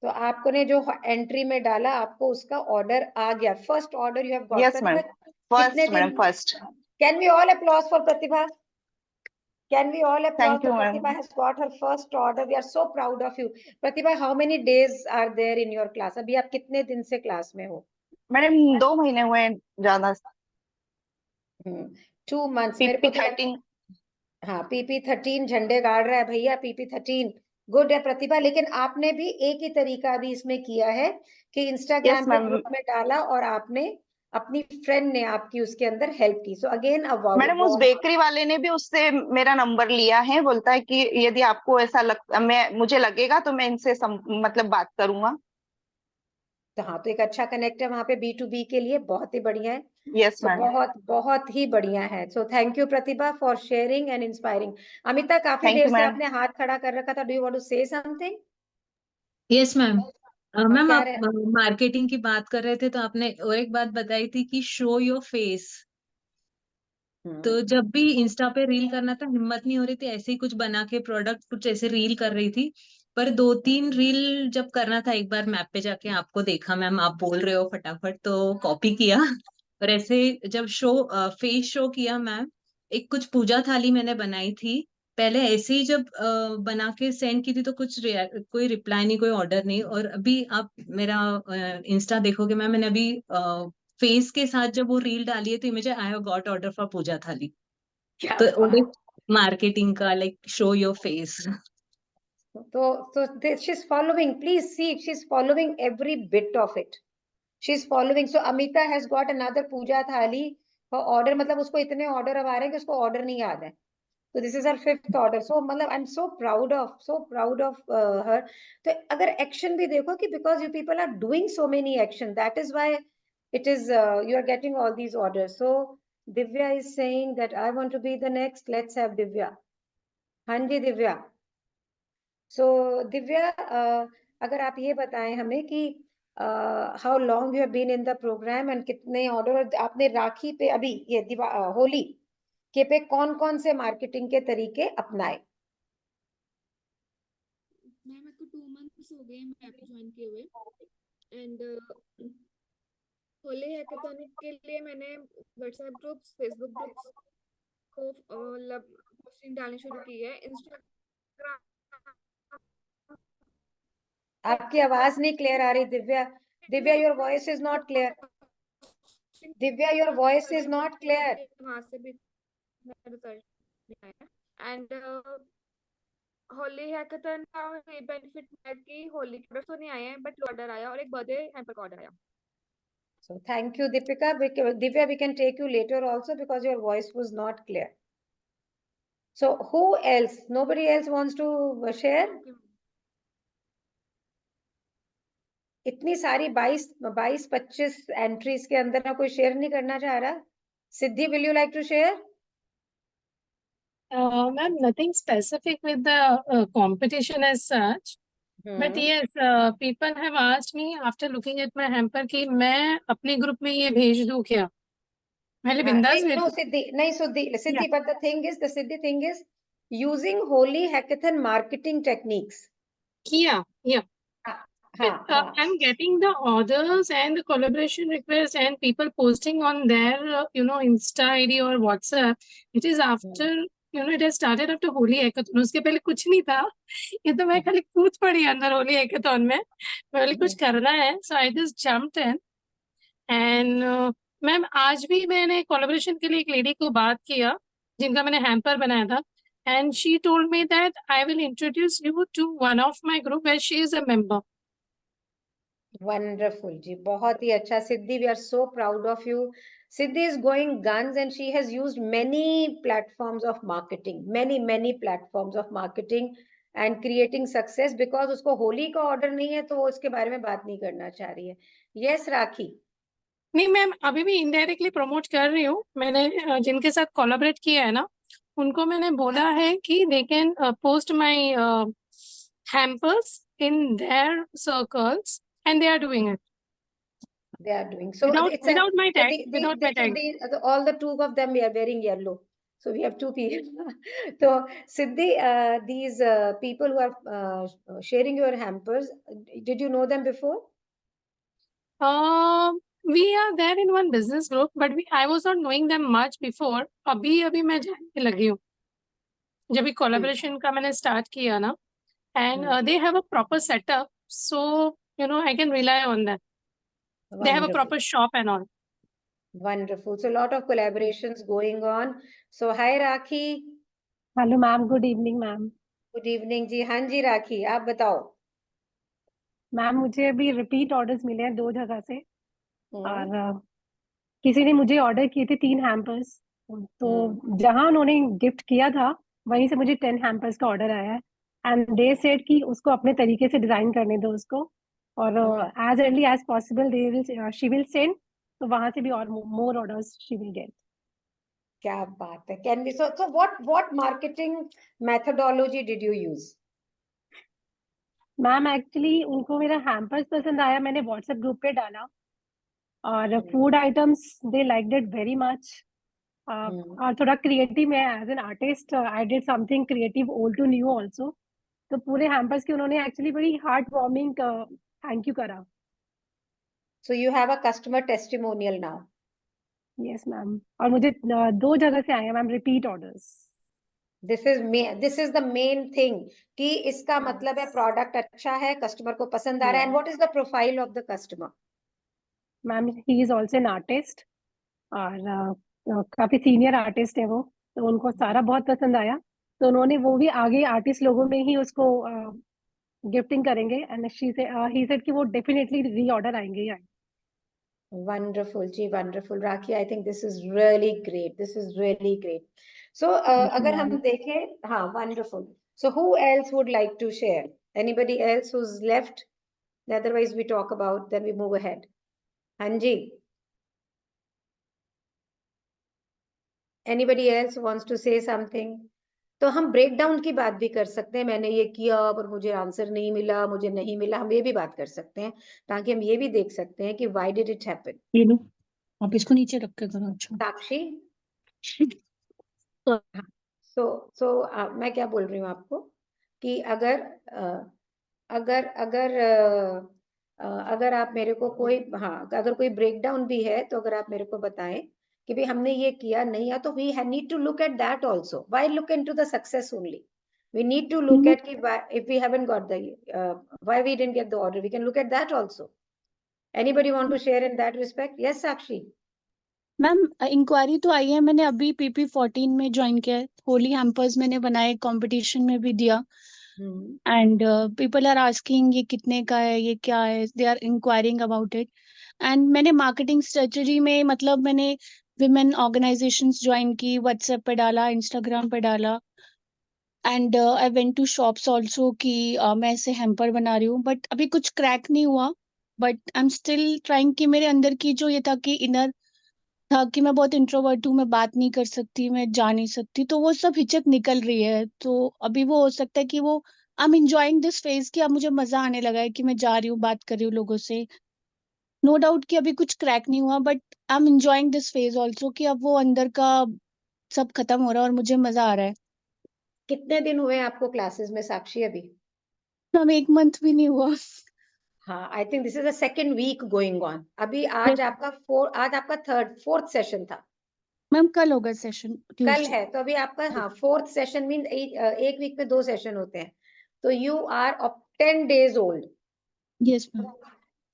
तो आपको ने जो एंट्री में डाला, आपको उसका ऑर्डर आ गया? First order you have got. Yes Pratibha, madam, कितने फर्स्ट मैडम, दिन? First. Can we all applause for Pratibha? Can we all applaud? Thank you ma'am. Pratibha has got her first order. We are so proud of you. Pratibha, how many days are there in your class? अभी आप कितने दिन से class में हो? Madam 2 महीने हुए हैं ज्यादा। 2 months। मेरे पीपी को तो लग 13। हाँ, PP13 झंडे गाड़ रहा है भैया, PP13 गुड है प्रतिभा। लेकिन आपने भी एक ही तरीका भी इसमें किया है कि इंस्टाग्राम यस पे मैम। ग्रुप में डाला और आपने अपनी फ्रेंड ने आपकी उसके अंदर हेल्प की। सो अगेन मैडम उस बेकरी वाले ने भी उससे मेरा नंबर लिया है, बोलता है कि यदि आपको ऐसा मुझे लगेगा तो मैं इनसे मतलब बात करूंगा। तो हाँ, तो एक अच्छा कनेक्ट है वहां पे B2B के लिए, बहुत ही बढ़िया है। Yes so ma'am. बहुत बहुत ही बढ़िया है। So thank you Pratibha for sharing and inspiring. Amita, काफी थैंक देर यू से मैडम। आपने हाथ खड़ा कर रखा था, do you want to say something? Yes ma'am. Ma'am, क्या आप रहे? मार्केटिंग की बात कर रहे थे तो आपने और एक बात बताई थी कि शो योर फेस। तो जब भी इंस्टा पे रील करना था, हिम्मत नहीं हो रही थी, ऐसे ही कुछ बना के प्रोडक्ट कुछ ऐसे रील कर रही थी। पर 2-3 रील जब करना था, एक बार मैप पे जाके आपको देखा मैम, आप बोल रहे हो फटाफट, तो कॉपी किया। और ऐसे जब फेस शो किया मैम, एक कुछ पूजा थाली मैंने बनाई थी पहले, ऐसे ही जब बना के सेंड की थी तो कोई रिप्लाई नहीं, कोई ऑर्डर नहीं। और अभी आप मेरा इंस्टा देखोगे मैम, मैंने अभी फेस के साथ जब वो रील डाली है तो मुझे I have got order for puja thali. क्या तो बात। मार्केटिंग का, like show your face. So she's following. Please see, she's following every bit of it. She's following. So Amita has got another puja thali for order. मतलब उसको इतने order अब आ रहे हैं कि उसको order नहीं याद है. So this is her 5th order. So मतलब I'm so proud of her. तो अगर action भी देखो कि because you people are doing so many action, that is why it is you are getting all these orders. So Divya is saying that I want to be the next. Let's have Divya. हाँ जी Divya. So Divya, अगर आप ये बताएं हमें कि how long you have been in the program and कितने order आपने राखी पे अभी ये होली के पे कौन-कौन से मार्केटिंग के तरीके अपनाए? मैम मेरे को 2 मंथ्स हो गए मैं ऐप ज्वाइन किए हुए एंड होली हैकाथॉन के लिए मैंने व्हाट्सएप ग्रुप्स, फेसबुक ग्रुप्स को पोस्टिंग डालनी शुरू की है। इंस्टाग्राम आपकी आवाज नहीं क्लियर आ रही Divya. Divya, your voice is not clear. Divya, your voice is not clear. वहां से भी रिजल्ट नहीं आया एंड होली हैकाथॉन का ये बेनिफिट है कि होली के तो नहीं आए हैं बट ऑर्डर आया और एक बर्थडे हैम्पर का ऑर्डर आया। So thank you, Deepika. Divya, we can take you later also because your voice was not clear. So who else? Nobody else wants to share? इतनी सारी 22-25 एंट्रीज के अंदर ना कोई शेयर नहीं करना चाह रहा? सिद्धि, will you like to share? Ma'am, nothing specific with the competition as such. But yes, people have asked me after looking at my hamper कि मैं अपने ग्रुप में ये भेज दूं क्या? पहले बिंदास भेज No, दूं? Siddhi, नहीं Siddhi, Yeah. but the Siddhi thing is using Holy Hackathon marketing techniques. किया, yeah. I'm getting the orders and the collaboration requests and people posting on their, Insta ID or WhatsApp. It is after, it has started after Holy Hackathon. उसके पहले कुछ नहीं था. ये तो मैं खाली कूद पड़ी अंदर Holy Hackathon में. पहले कुछ करना है. So I just jumped in. And ma'am आज भी मैंने collaboration के लिए एक लेडी को बात किया जिनका मैंने हैम्पर बनाया था. And she told me that I will introduce you to one of my group where she is a member. Wonderful जी, बहुत ही अच्छा सिद्धि, we are so proud of you. Siddhi is going guns and she has used many platforms of marketing, many platforms of marketing and creating success because उसको होली का order नहीं है तो वो इसके बारे में बात नहीं करना चाह रही है. Yes, राखी. नहीं मैम, अभी भी इनडायरेक्टली प्रमोट कर रही हूँ. मैंने जिनके साथ कोलैबोरेट किया है ना, उनको मैंने बोला है कि they can post my hampers in their circles and they are doing it. They are doing so. Without my tag. All the two of them are wearing yellow. So we have two people. So Siddhi, these people who are sharing your hampers, did you know them before? We are there in one business group, but I was not knowing them much before. अभी मैं जानने लगी हूँ. जब भी collaboration का मैंने start किया ना, and they have a proper setup, so I can rely on them. They have a proper shop and all. Wonderful. So a lot of collaborations going on. So hi Rakhi. Hello ma'am. Good evening ma'am. Good evening जी. हाँ जी राखी, आप बताओ. Ma'am मुझे अभी repeat orders मिले हैं 2 जगह से और किसी ने मुझे ऑर्डर किए थे 3 हैम्पर्स. तो जहां उन्होंने गिफ्ट किया था वहीं से मुझे 10 हैम्पर्स का ऑर्डर आया है एंड दे सेड कि उसको अपने तरीके से डिजाइन करने दो उसको और as early as possible she will send. तो वहां से भी और more orders she will get. क्या बात है. Can we so what marketing methodology did you use? Ma'am actually उनको मेरा हैम्पर्स पसंद आया, मैंने व्हाट्सएप ग्रुप पे डाला और food items they liked it very much और थोड़ा क्रिएटिव मैं as an artist I did something creative old to new also. तो पूरे हैम्पर्स की उन्होंने एक्चुअली बड़ी हार्ट वार्मिंग थैंक यू करा। So you have a customer testimonial now. Yes ma'am, और मुझे 2 जगह से आए हैं मैम repeat orders. This is the main thing कि इसका मतलब है प्रोडक्ट अच्छा है, कस्टमर को पसंद आ रहा है। And what is the profile of the customer? Ma'am he is also an artist और काफी सीनियर आर्टिस्ट है वो, तो उनको सारा बहुत पसंद आया, तो उन्होंने वो भी आगे आर्टिस्ट लोगों में ही उसको गिफ्टिंग करेंगे। एंड ही सेड कि वो डेफिनेटली रीऑर्डर आएंगे ही आएंगे। Wonderful ji, wonderful rakhi, I think this is really great. This is really great. So अगर हम देखें, हाँ, wonderful. So who else would like to share? Anybody else who's left? Otherwise we talk about, then we move ahead. Hanji. Anybody else wants to say something? तो हम break down की बात भी कर सकते हैं, मैंने ये किया और मुझे आंसर नहीं मिला, मुझे नहीं मिला, हम ये भी बात कर सकते हैं ताकि हम ये भी देख सकते हैं कि why did it happen? ये लो, आप इसको नीचे रख के करो। अच्छा साक्षी, सो मैं क्या बोल रही हूँ आपको कि अगर आप मेरे को कोई, हाँ, अगर कोई ब्रेकडाउन भी है तो अगर आप मेरे को बताएं कि भाई हमने ये किया नहीं है, तो we need to look at that also. Why look into the success only? We need to look at if we haven't got the why we didn't get the order, we can look at that also. Anybody want to share in that respect? Yes, Sakshi. Ma'am, inquiry तो आई है, मैंने अभी PP14 में join किया है। Holi hampers मैंने बनाए, कंपटीशन में भी दिया, एंड पीपल आर आस्किंग ये कितने का है, ये क्या है, they are inquiring about it. And मैंने मार्केटिंग स्ट्रेटजी में मतलब मैंने विमेन ऑर्गेनाइजेशंस ज्वाइन की, व्हाट्सएप पे डाला, इंस्टाग्राम पे डाला, and I went to shops also कि मैं ऐसे हैम्पर बना रही हूँ, बट अभी कुछ क्रैक नहीं हुआ। But I am still trying कि मेरे अंदर की जो ये था कि इनर था कि मैं बहुत इंट्रोवर्ट हूँ, मैं बात नहीं कर सकती, मैं जा नहीं सकती, तो वो सब हिचक निकल रही है। तो अभी वो हो सकता है कि वो I am enjoying this phase कि अब मुझे मजा आने लगा है कि मैं जा रही हूँ, बात कर रही हूँ लोगों से। नो डाउट कि अभी कुछ क्रैक नहीं हुआ, but I am enjoying this phase also कि अब वो अंदर का सब खत्म हो रहा है और मुझे मजा आ रहा है। कितने दिन हुए आपको क्लासेस में साक्षी? अभी हम 1 मंथ भी नहीं हुआ। हाँ, I think this is the second week going on. अभी आज आपका फोर्थ सेशन था मैम, कल होगा सेशन, कल है, तो अभी आपका, हाँ, फोर्थ सेशन मीन एक वीक में 2 सेशन होते हैं, तो you are of 10 days old. Yes ma'am.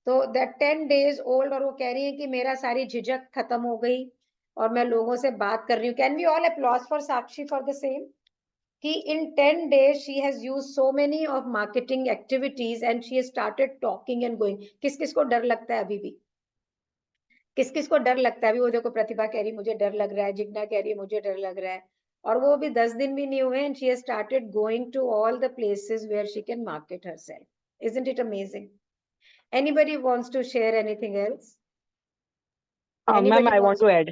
तो दैट 10 days old, और वो कह रही है कि मेरा सारी झिझक खत्म हो गई और मैं लोगों से बात कर रही हूँ। Can we all applause for Sakshi for the same? कि in 10 days she has used so many of marketing activities and she has started talking and going. किस किस को डर लगता है अभी भी? किस किस को डर लगता है अभी? वो देखो, प्रतिभा कह रही मुझे डर लग रहा है, जिग्ना कह रही है मुझे डर लग रहा है, और वो भी 10 दिन भी नहीं हुए and she has started going to all the places where she can market herself. Isn't it amazing? Anybody wants to share anything else? Ma'am, I want to add.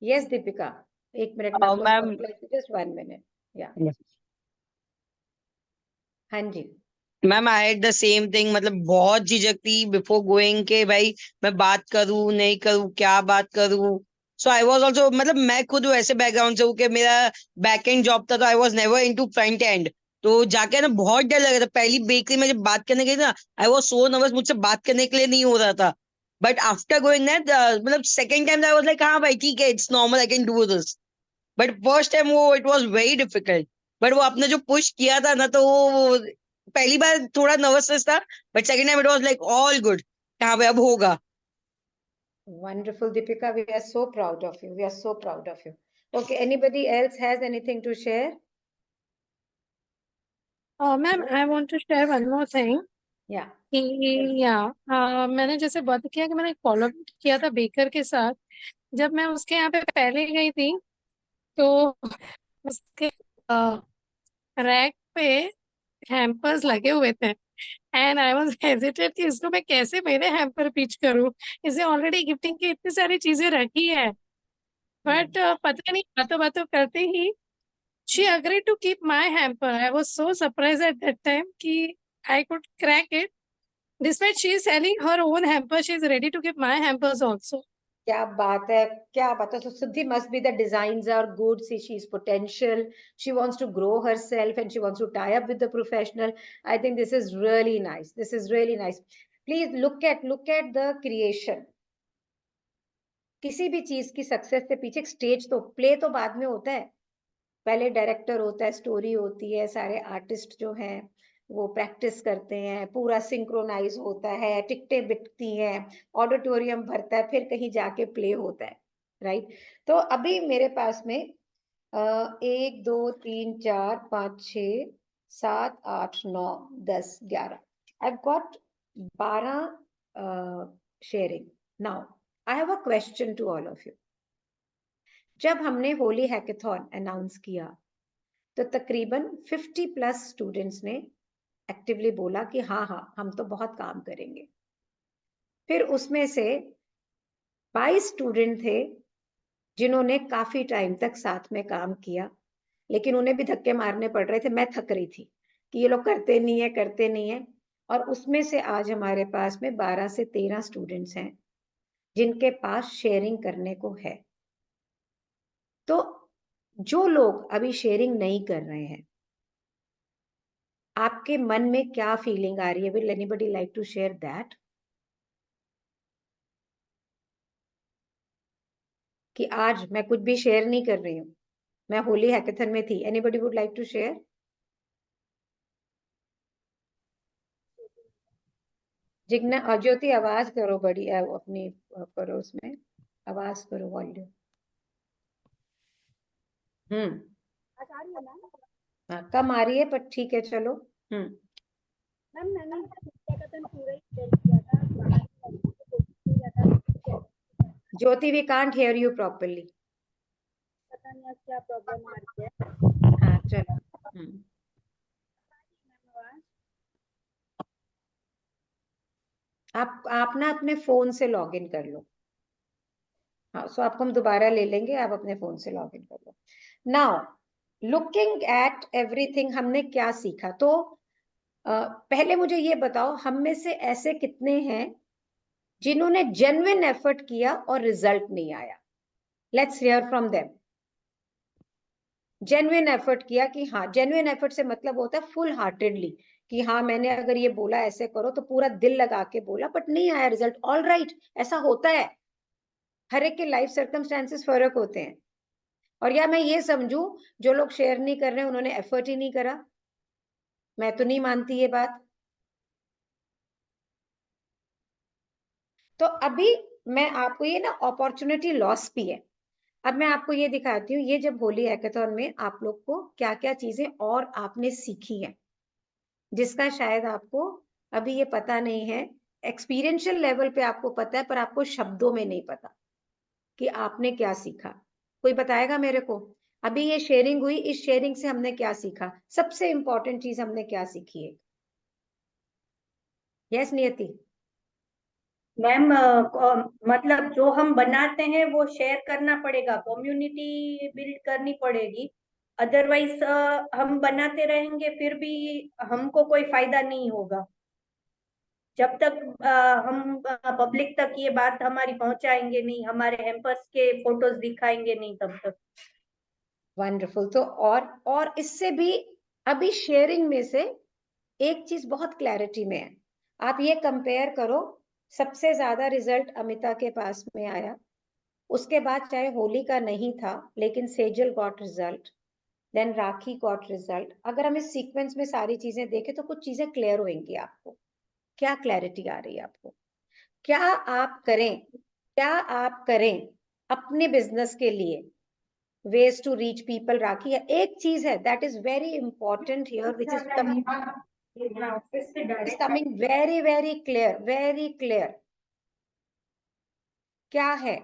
Yes, Deepika. 1 minute, मैं Ma'am, just 1 minute. Yeah. हाँ जी ma'am I had the same thing, मतलब बहुत झिझक थी before going के भाई मैं बात करूं नहीं करूं, क्या बात करूं। सो आई वाज आल्सो, मतलब मैं खुद वैसे बैकग्राउंड से हूँ कि मेरा बैक एंड जॉब था, तो I was never into front end. तो जाके ना बहुत डर लगा था। पहली बेकरी में जब बात करने गई ना, आई वाज सो नर्वस, मुझसे बात करने के लिए नहीं हो रहा था। बट आफ्टर गोइंग दैट, मतलब second time I was like हाँ भाई ठीक है, it's normal, I can do this. But first time वो it was very difficult. But वो आपने जो पुश किया था ना, तो वो पहली बार थोड़ा नर्वसनेस था, but second time it was like all good, हाँ भाई अब होगा। Wonderful, Deepika. We are so proud of you. We are so proud of you. Okay, anybody else has anything to share? Ma'am, I want to share one more thing. Yeah. मैंने जैसे बात किया कि मैंने फॉलो किया था baker के साथ। जब मैं उसके यहाँ पे पहले गई थी तो उसके रैक पे हैम्पर्स लगे हुए थे, एंड आई वाज हेजिटेट कि इसको मैं कैसे मेरे हैम्पर पिच करूं। इसे ऑलरेडी गिफ्टिंग की इतनी सारी चीजें रखी है, बट पता नहीं बातों बातों करते ही she agreed to keep my hamper. I was so surprised at that time कि I could crack it. Despite she is selling her own hamper, she is ready to keep my hampers also. क्या बात है, क्या बात है. So Siddhi must be the designs are good. See, she's potential. She wants to grow herself and she wants to tie up with the professional. I think this is really nice. This is really nice. Please look at the creation. किसी भी चीज की success से पीछे stage तो play तो बाद में होता है. पहले डायरेक्टर होता है, स्टोरी होती है, सारे आर्टिस्ट जो हैं वो प्रैक्टिस करते हैं, पूरा सिंक्रोनाइज होता है, टिकटें बिकती हैं, ऑडिटोरियम भरता है, फिर कहीं जाके प्ले होता है, राइट. तो अभी मेरे पास में 1 2 3 4 5 6 7 8 9 10 11 I've got 12 sharing. Now I have a question to all of you. जब हमने होली हैकेथॉन अनाउंस किया तो तकरीबन 50+ स्टूडेंट्स ने एक्टिवली बोला कि हाँ हम तो बहुत काम करेंगे. फिर उसमें से 22 स्टूडेंट थे जिन्होंने काफी टाइम तक साथ में काम किया, लेकिन उन्हें भी धक्के मारने पड़ रहे थे. मैं थक रही थी कि ये लोग करते नहीं है. और उसमें से आज हमारे पास में 12 से 13 स्टूडेंट्स हैं जिनके पास शेयरिंग करने को है. तो जो लोग अभी शेयरिंग नहीं कर रहे हैं, आपके मन में क्या फीलिंग आ रही है? Will anybody like to share that? कि आज मैं कुछ भी शेयर नहीं कर रही हूँ, मैं होली हैकेथन में थी. Anybody would like to share? Jigna, Jyoti आवाज करो बड़ी, अपनी करो, उसमें आवाज करो, वॉल्यूम. हाँ, कम आ रही है पर ठीक है, चलो. मैम मैंने हैकेथन पूरा ही शेयर किया था, बाहर किया था. Jyoti, we can't hear you properly. पता नहीं आज क्या प्रॉब्लम आ रही है. हाँ चलो. आप ना अपने फोन से लॉग इन कर लो. हाँ, सो आपको हम दोबारा ले लेंगे, आप अपने फोन से लॉग इन कर लो. नाउ लुकिंग एट एवरीथिंग, हमने क्या सीखा? तो पहले मुझे ये बताओ, हम में से ऐसे कितने हैं जिन्होंने जेन्युइन एफर्ट किया और रिजल्ट नहीं आया? Let's hear from them. Genuine effort किया कि हाँ, जेन्युइन एफर्ट से मतलब होता है फुल हार्टेडली कि हाँ मैंने अगर ये बोला ऐसे करो तो पूरा दिल लगा के बोला, बट नहीं आया रिजल्ट. ऑल राइट, ऐसा होता है. हर एक के लाइफ सर्कमस्टेंसेस फर्क होते हैं. और या मैं ये समझूं जो लोग शेयर नहीं कर रहे हैं उन्होंने एफर्ट ही नहीं करा? मैं तो नहीं मानती ये बात. तो अभी मैं आपको ये ना अपॉर्चुनिटी लॉस भी है. अब मैं आपको ये दिखाती हूँ, ये जब होली हैकेथॉन में आप लोग को क्या क्या चीजें और आपने सीखी हैं जिसका शायद आपको अभी ये पता नहीं है. एक्सपीरियंशियल लेवल पे आपको पता है पर आपको शब्दों में नहीं पता कि आपने क्या सीखा. कोई बताएगा मेरे को? अभी ये शेयरिंग हुई, इस शेयरिंग से हमने क्या सीखा? सबसे इंपॉर्टेंट चीज हमने क्या सीखी है? यस नियति. मैम मतलब जो हम बनाते हैं वो शेयर करना पड़ेगा, कम्युनिटी बिल्ड करनी पड़ेगी. अदरवाइज हम बनाते रहेंगे फिर भी हमको कोई फायदा नहीं होगा. जब तक हम पब्लिक तक ये बात हमारी पहुंचाएंगे नहीं, हमारे हैम्पर्स के फोटोज दिखाएंगे नहीं, तब तक. वंडरफुल. तो और इससे भी अभी शेयरिंग में से एक चीज बहुत क्लैरिटी में है. आप ये कंपेयर करो, सबसे ज्यादा रिजल्ट अमिता के पास में आया, उसके बाद चाहे होली का नहीं था लेकिन सेजल गॉट रिजल्ट, देन राखी गॉट रिजल्ट. अगर हम इस सीक्वेंस में सारी चीजें देखें तो कुछ चीजें क्लियर होंगी आपको. क्या क्लैरिटी आ रही है आपको? क्या आप करें अपने बिजनेस के लिए ways to reach people? राखी है एक चीज है that is very important here, which is coming very clear. क्या है?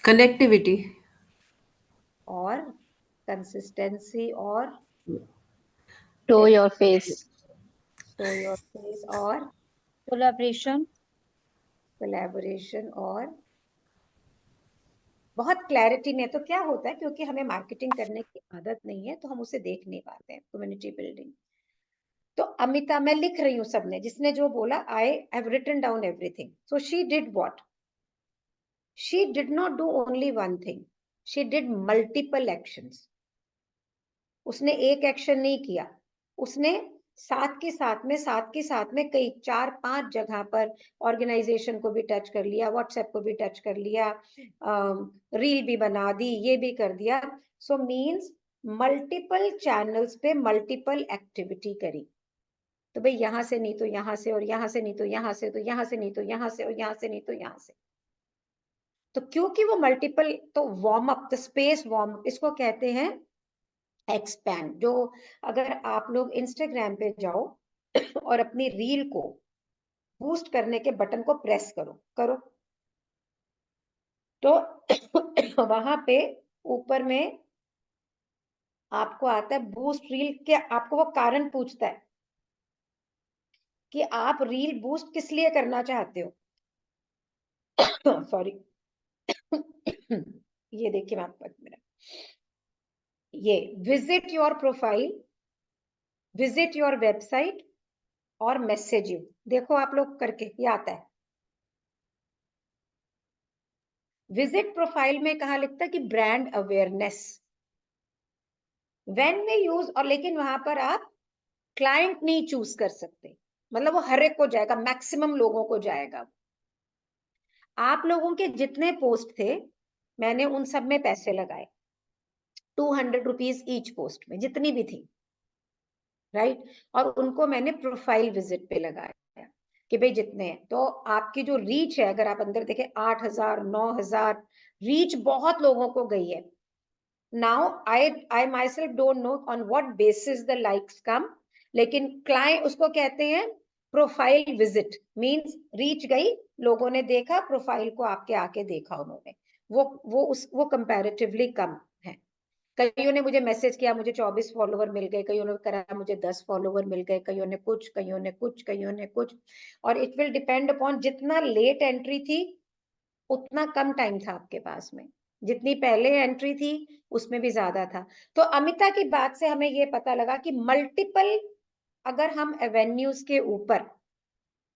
कनेक्टिविटी और कंसिस्टेंसी और show your face, और collaboration और बहुत क्लैरिटी में. तो क्या होता है, क्योंकि हमें मार्केटिंग करने की आदत नहीं है तो हम उसे देख नहीं पाते हैं. Community building. तो अमिता, मैं लिख रही हूँ सबने जिसने जो बोला, I have written down everything. So she did what? She did not do only one thing, she did multiple actions. उसने एक एक्शन नहीं किया, उसने साथ के साथ में कई 4-5 जगह पर ऑर्गेनाइजेशन को भी टच कर लिया, व्हाट्सएप को भी टच कर लिया, रील भी बना दी, ये भी कर दिया. सो मीन्स मल्टीपल चैनल्स पे मल्टीपल एक्टिविटी करी. तो भाई यहाँ से नहीं तो यहाँ से, और यहाँ से नहीं तो यहाँ से, तो यहाँ से नहीं तो यहाँ से, और यहाँ से नहीं तो यहाँ से. तो क्योंकि वो मल्टीपल, तो warm up, the space warm, इसको कहते हैं एक्सपैंड. जो अगर आप लोग इंस्टाग्राम पे जाओ और अपनी रील को बूस्ट करने के बटन को प्रेस करो तो वहां पे ऊपर में आपको आता है बूस्ट रील के. आपको वो कारण पूछता है कि आप रील बूस्ट किस लिए करना चाहते हो. सॉरी. ये देखिए, मैं आपको मेरा ये visit your profile, visit your website और मैसेज यू. देखो आप लोग करके, ये आता है. विजिट प्रोफाइल में कहा लिखता है कि brand awareness, when we use, और लेकिन वहां पर आप क्लाइंट नहीं चूज कर सकते. मतलब वो हर एक को जाएगा, मैक्सिमम लोगों को जाएगा. आप लोगों के जितने पोस्ट थे, मैंने उन सब में पैसे लगाए, 200 रुपीज ईच पोस्ट में, जितनी भी थी, राइट. और उनको मैंने प्रोफाइल विजिट पे लगाया कि भाई जितने हैं. तो आपकी जो रीच है, अगर आप अंदर देखें, 8,000 9,000 रीच बहुत लोगों को गई है. Now I myself don't know on what basis the likes come, लेकिन क्लाइंट उसको कहते हैं प्रोफाइल विजिट. मींस रीच गई, लोगों ने देखा, प्रोफाइल को आपके आके देखा उन्होंने. वो कंपैरेटिवली कम है. कईयों ने मुझे मैसेज किया, मुझे 24 फॉलोवर मिल गए, कईयों ने करा मुझे 10 फॉलोवर मिल गए, कईयों ने कुछ, कईयों ने कुछ, कईयों ने कुछ. और इट विल डिपेंड अपॉन, जितना लेट एंट्री थी उतना कम टाइम था आपके पास में, जितनी पहले एंट्री थी उसमें भी ज्यादा था. तो अमिता की बात से हमें ये पता लगा कि मल्टीपल, अगर हम एवेन्यूज के ऊपर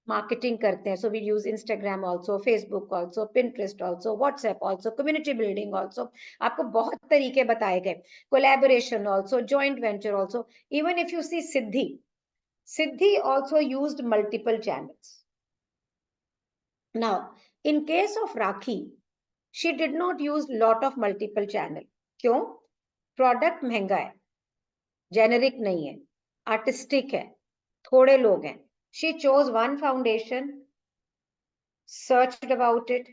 मार्केटिंग करते हैं, so we use Instagram also, Facebook also, Pinterest also, WhatsApp also, community building also, आपको बहुत तरीके बताए गए, collaboration also, joint venture also. Even if you see Siddhi also used multiple channels. Now in case of Rakhi, she did not use lot of multiple channel. क्यों? Product महंगा है, generic नहीं है, आर्टिस्टिक है, थोड़े लोग हैं. She chose one foundation, searched about it,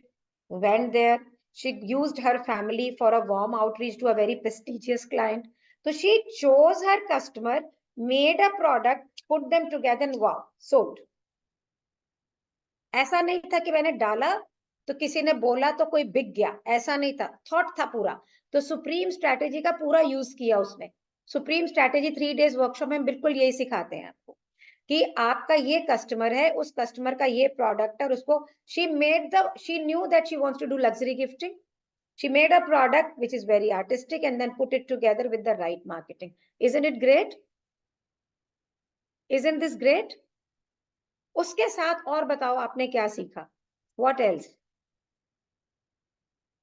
went there. She used her family for a warm outreach to a very prestigious client. So she chose her customer, made a product, put them together and wow, sold. ऐसा नहीं था कि मैंने डाला तो किसी ने बोला तो कोई बिक गया, ऐसा नहीं था. थॉट था पूरा. तो सुप्रीम स्ट्रैटेजी का पूरा यूज किया उसने. सुप्रीम स्ट्रैटेजी 3 days वर्कशॉप में बिल्कुल यही सिखाते हैं आपको कि आपका ये कस्टमर है, उस कस्टमर का ये प्रोडक्ट है, और उसको she knew that she wants to do luxury gifting. She made a product which is very artistic and then put it together with the right marketing. Isn't it great? Isn't this great? उसके साथ और बताओ आपने क्या सीखा? What else?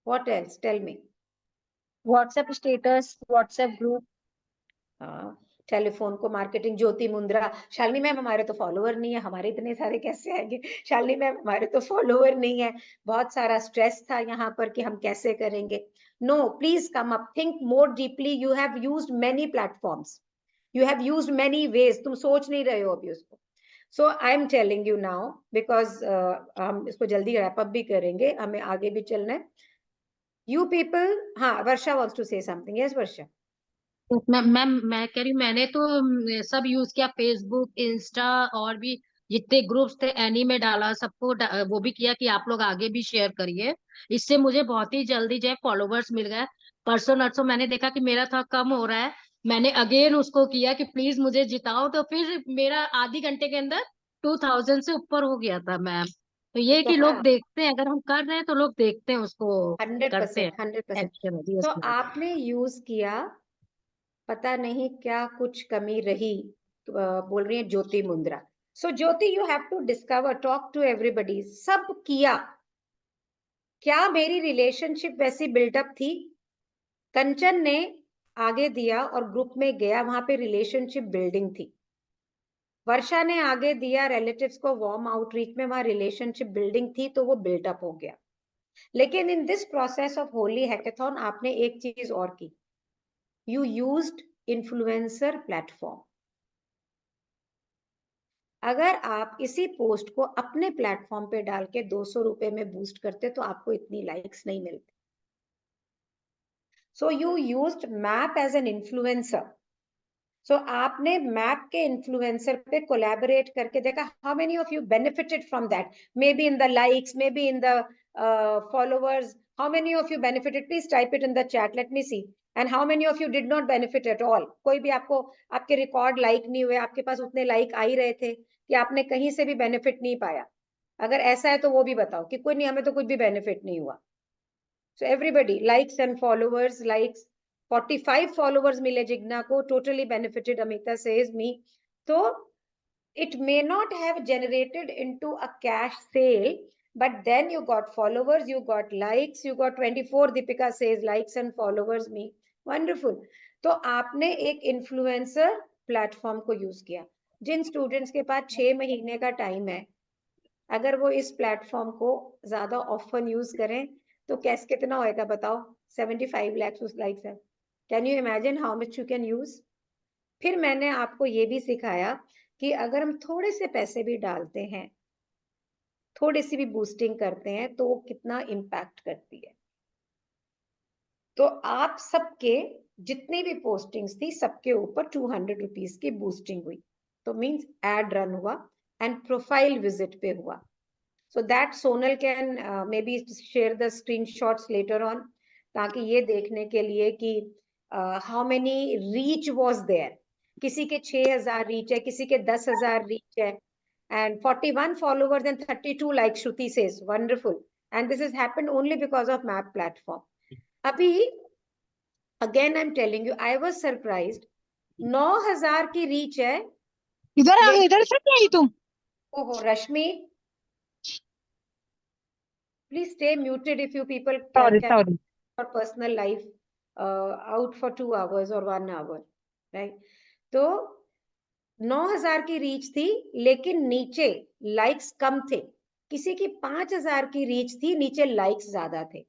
What else? Tell me. WhatsApp status, WhatsApp group. हाँ, telephone को marketing. ज्योति Mundra, Shalini ma'am हमारे तो फॉलोवर नहीं है, हमारे इतने सारे कैसे आएंगे? शालिनी मैम हमारे तो फॉलोवर नहीं है. बहुत सारा स्ट्रेस था यहाँ पर कि हम कैसे करेंगे. No, please come up, think more deeply. You have used many platforms, you have used many ways. तुम सोच नहीं रहे हो अभी उसको. So I am telling you now, because हम इसको जल्दी रैप अप भी करेंगे, हमें आगे भी चलना है. यू पीपल, हाँ, Varsha wants to say something. Yes Varsha. Ma'am मैं कह रही हूँ, मैंने तो सब यूज किया, फेसबुक, इंस्टा, और भी जितने ग्रुप्स थे, एनी में डाला, सबको वो भी किया कि आप लोग आगे भी शेयर करिए. इससे मुझे बहुत ही जल्दी जो है फॉलोवर्स मिल गए. परसों नरसों मैंने देखा कि मेरा थोड़ा कम हो रहा है, मैंने अगेन उसको किया कि प्लीज मुझे जिताओ, तो फिर मेरा आधी घंटे के अंदर 2000 से ऊपर हो गया था मैम. तो ये तो कि लोग हाँ, देखते हैं, अगर हम कर रहे हैं तो लोग देखते हैं, उसको करते हैं 100%. एक्शन. तो आपने यूज किया, पता नहीं क्या कुछ कमी रही, बोल रही है Jyoti Mundra. So Jyoti, you have to discover, talk to everybody. सब किया, क्या मेरी रिलेशनशिप वैसी बिल्डअप थी? कंचन ने आगे दिया और ग्रुप में गया, वहां पे रिलेशनशिप बिल्डिंग थी। वर्षा ने आगे दिया रिलेटिव्स को वार्म आउटरीच में, वहां रिलेशनशिप बिल्डिंग थी, तो वो बिल्डअप हो गया। लेकिन in this process of Holi hackathon आपने एक चीज और की, यू यूज्ड इन्फ्लुएंसर प्लेटफॉर्म। अगर आप इसी पोस्ट को अपने प्लेटफॉर्म पे डाल के 200 रुपए में बूस्ट करते तो आपको इतनी लाइक्स नहीं मिलती। So you used map as an influencer. So आपने मैप के इन्फ्लुएंसर पे कोलैबोरेट करके देखा, how many of you benefited from that, maybe in the likes, maybe in the followers, how many of you benefited? Please type it in the chat, let me see. And how many of you did not benefit at all? कोई भी आपको, आपके record like नहीं हुए, आपके पास उतने like आ ही रहे थे कि आपने कहीं से भी बेनिफिट नहीं पाया? अगर ऐसा है तो वो भी बताओ कि कोई नहीं, हमें तो कुछ भी बेनिफिट नहीं हुआ। So everybody, likes and followers, likes 45 followers मिले जिग्ना को, totally benefited, Amita says me. So it may not have generated into a cash sale, but then you got followers, you got likes, you got 24, Deepika says likes and followers me. Wonderful. तो आपने एक influencer platform को use किया। जिन students के पास 6 महीने का time है, अगर वो इस प्लेटफॉर्म को ज्यादा ऑफन यूज करें तो कैसे कितना होएगा बताओ? 75 lakhs उस लाइक्स है। Can you imagine how much you can use? फिर मैंने आपको ये भी सिखाया कि अगर हम थोड़े से पैसे भी डालते हैं, थोड़ी सी भी बूस्टिंग करते हैं, तो वो कितना इम्पैक्ट करती है। तो आप सबके जितनी भी पोस्टिंग्स थी, सबके ऊपर 200 रुपीज की बूस्टिंग हुई। तो मींस एड रन हुआ एंड प्रोफाइल विजिट पे हुआ। So that Sonal can may be share the screenshots later on, ताकि ये देखने के लिए कि how many reach was there. किसी के 6000 रीच है, किसी के 10,000 रीच है, and 41 followers and 32 likes, Shruti says. Wonderful. And this has happened only because of map platform. Abhi, again I'm telling you, I was surprised. 9,000 की reach है। इधर आ गई, इधर से नहीं आई तुम? ओहो, रश्मि, please stay muted if you people Sorry, can sorry. for personal life out for 2 hours or 1 hour, right? तो 9,000 की रीच थी, लेकिन नीचे लाइक्स कम थे। किसी की 5,000 की रीच थी, नीचे लाइक्स ज्यादा थे।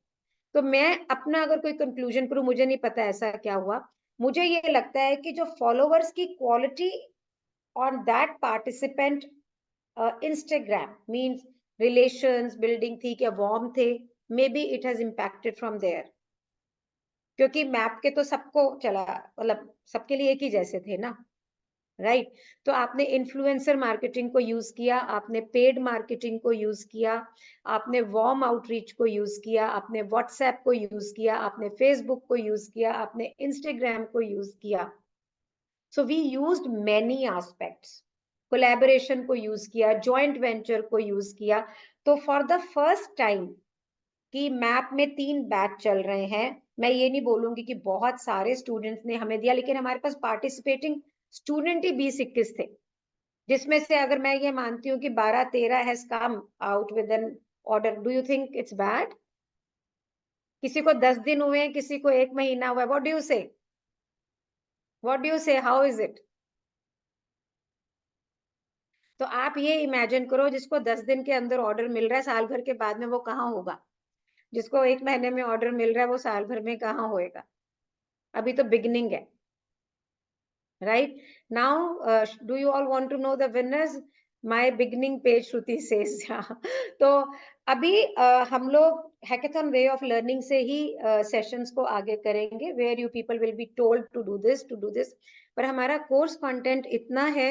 तो मैं अपना अगर कोई कंक्लूजन करूं, मुझे नहीं पता ऐसा क्या हुआ, मुझे ये लगता है कि जो फॉलोवर्स की quality on that participant Instagram means relations building थी, क्या वार्म थे, may be it has impacted from there. क्योंकि मैप के तो सबको चला, मतलब सबके लिए एक ही जैसे थे ना, राइट? तो आपने इन्फ्लुएंसर मार्केटिंग को यूज किया, आपने पेड मार्केटिंग को यूज किया, आपने वार्म आउटरीच को यूज किया, आपने व्हाट्सएप को यूज किया, आपने फेसबुक को यूज किया, आपने इंस्टाग्राम को यूज किया। So we used many aspects, collaboration को यूज किया, जॉइंट वेंचर को यूज किया। तो फॉर द फर्स्ट टाइम कि मैप में 3 बैच चल रहे हैं, मैं ये नहीं बोलूंगी कि बहुत सारे स्टूडेंट्स ने हमें दिया, लेकिन हमारे पास पार्टिसिपेटिंग स्टूडेंट ही 20-21 थे, जिसमें से अगर मैं ये मानती हूँ कि 12-13 has come out with an order. Do you think it's bad? किसी को 10 दिन हुए हैं, किसी को 1 महीना हुआ है। व्हाट डू यू से? व्हाट डू यू से? How is it? तो आप ये इमेजिन करो, जिसको 10 दिन के अंदर ऑर्डर मिल रहा है, साल भर के बाद में वो कहाँ होगा? जिसको 1 महीने में ऑर्डर मिल रहा है, वो साल भर में कहाँ होएगा? अभी तो बिगनिंग है, right? Now, do you all want to know the winners? My beginning page, Shruti says. तो अभी हम लोग हैकेथॉन वे ऑफ लर्निंग से ही सेशंस को आगे करेंगे, where you people will be told to do this. पर हमारा कोर्स कंटेंट इतना है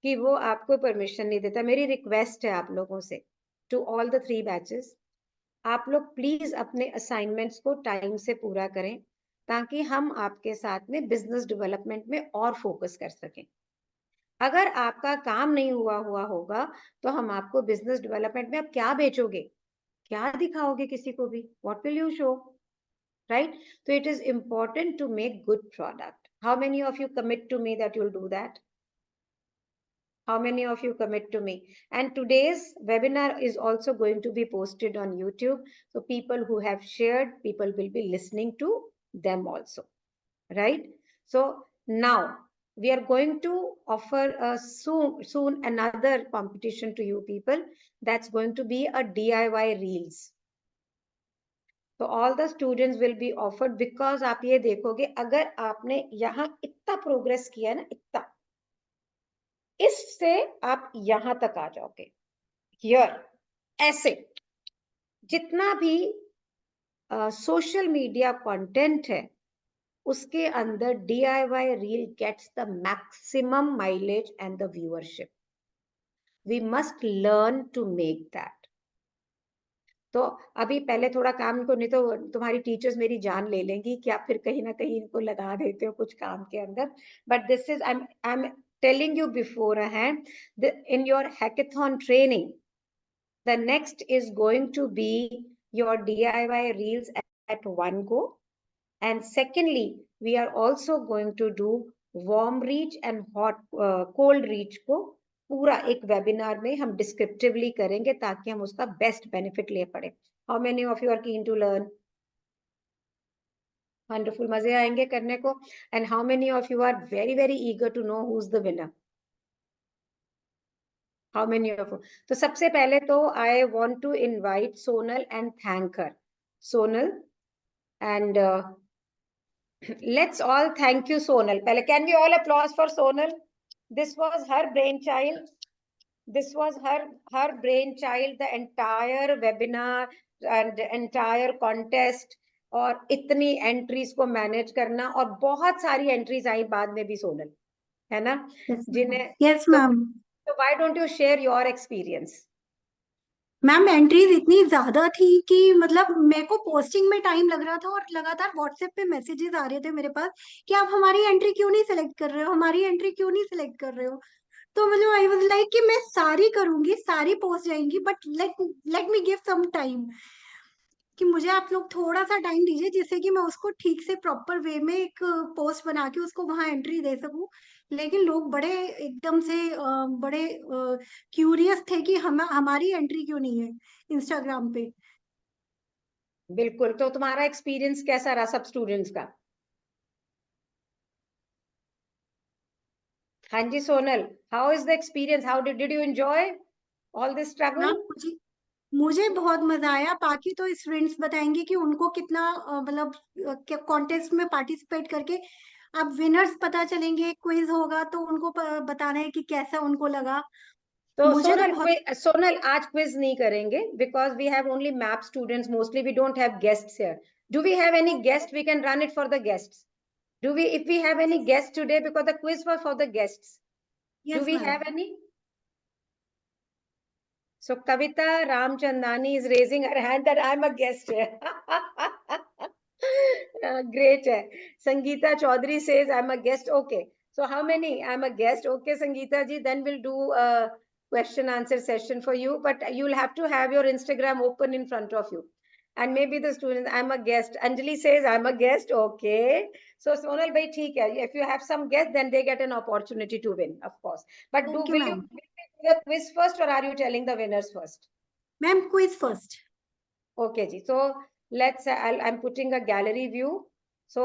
कि वो आपको परमिशन नहीं देता। मेरी रिक्वेस्ट है आप लोगों से, टू ऑल द 3 बैचेस, आप लोग प्लीज अपने असाइनमेंट्स को टाइम से पूरा करें, ताकि हम आपके साथ में बिजनेस डेवलपमेंट में और फोकस कर सकें। अगर आपका काम नहीं हुआ होगा तो हम आपको बिजनेस डेवलपमेंट में अब क्या बेचोगे, क्या दिखाओगे किसी को भी? What will you show, right? तो it is important to make good product. How many of you commit to me that you will do that? How many of you commit to me? And today's webinar is also going to be posted on YouTube. So people who have shared, people will be listening to them also, right? So now we are going to offer soon another competition to you people. That's going to be a DIY reels. So all the students will be offered, because आप ये देखोगे अगर आपने यहाँ इतना progress किया ना, इतना, इससे आप यहाँ तक आ जाओगे। हियर ऐसे जितना भी सोशल मीडिया कंटेंट है उसके अंदर DIY reel gets the maximum mileage and the viewership. We must learn to make that. तो अभी पहले थोड़ा काम को, नहीं तो तुम्हारी टीचर्स मेरी जान ले लेंगी कि आप फिर कहीं ना कहीं इनको लगा देते हो कुछ काम के अंदर। But this is I am telling you before hand, in your hackathon training the next is going to be your DIY reels at one go. And secondly, we are also going to do warm reach and cold reach को पूरा एक webinar में हम descriptively करेंगे ताकि हम उसका best benefit ले पड़े। How many of you are keen to learn? Wonderful, मजे आएंगे करने को। And how many of you are very very eager to know who's the winner? How many of you? तो सबसे पहले तो I want to invite Sonal and thank her. Sonal, and let's all thank you Sonal. पहले can we all applause for Sonal? This was her brainchild. This was her brainchild, the entire webinar and entire contest, और इतनी entries को manage करना, और बहुत सारी entries आई बाद में भी सोनल, है ना? जिन्हें yes ma'am. So why don't you share your experience? Ma'am entries इतनी ज्यादा थी कि मतलब मेरे को पोस्टिंग में टाइम लग रहा था और लगातार व्हाट्सएप पे मैसेजेस आ रहे थे मेरे पास कि आप हमारी एंट्री क्यों नहीं सिलेक्ट कर रहे हो, हमारी एंट्री क्यों नहीं सिलेक्ट कर रहे हो। तो मतलब आई वाज लाइक कि मैं सारी करूंगी, सारी पोस्ट जाएंगी, but let me give some time, कि मुझे आप लोग थोड़ा सा टाइम दीजिए जिससे कि मैं उसको ठीक से प्रॉपर वे में एक पोस्ट बना के उसको वहां एंट्री दे सकूं। लेकिन लोग बड़े एकदम से बड़े क्यूरियस थे कि हमारी एंट्री क्यों नहीं है इंस्टाग्राम पे। बिल्कुल। तो तुम्हारा एक्सपीरियंस कैसा रहा सब स्टूडेंट्स का? हाँ जी Sonal, how is the experience? How did you enjoy all this struggle? मुझे बहुत मजा आया। बाकी तो स्टूडेंट्स बताएंगे कि उनको कितना मतलब कॉन्टेस्ट में पार्टिसिपेट करके अब विनर्स पता चलेंगे, क्विज होगा तो उनको बताना है कि कैसा उनको लगा। तो सोनल आज क्विज नहीं करेंगे because we have only map students, mostly we don't have guests here. Do we have any guest? We can run it for the guests. Do we, if we have any guest today, because the quiz was for the guests, do we have any? So Kavita Ramchandani is raising her hand that I'm a guest here. Great. Sangeeta Chaudhary says I'm a guest. Okay. So how many? I'm a guest. Okay, Sangeeta ji. Then we'll do a question answer session for you. But you'll have to have your Instagram open in front of you. And maybe the students, I'm a guest. Anjali says I'm a guest. Okay. So Sonal bhai, theek hai. If you have some guests, then they get an opportunity to win, of course. But will you the quiz first, or are you telling the winners first? Ma'am, quiz first. Okay ji. So let's I'm putting a gallery view. So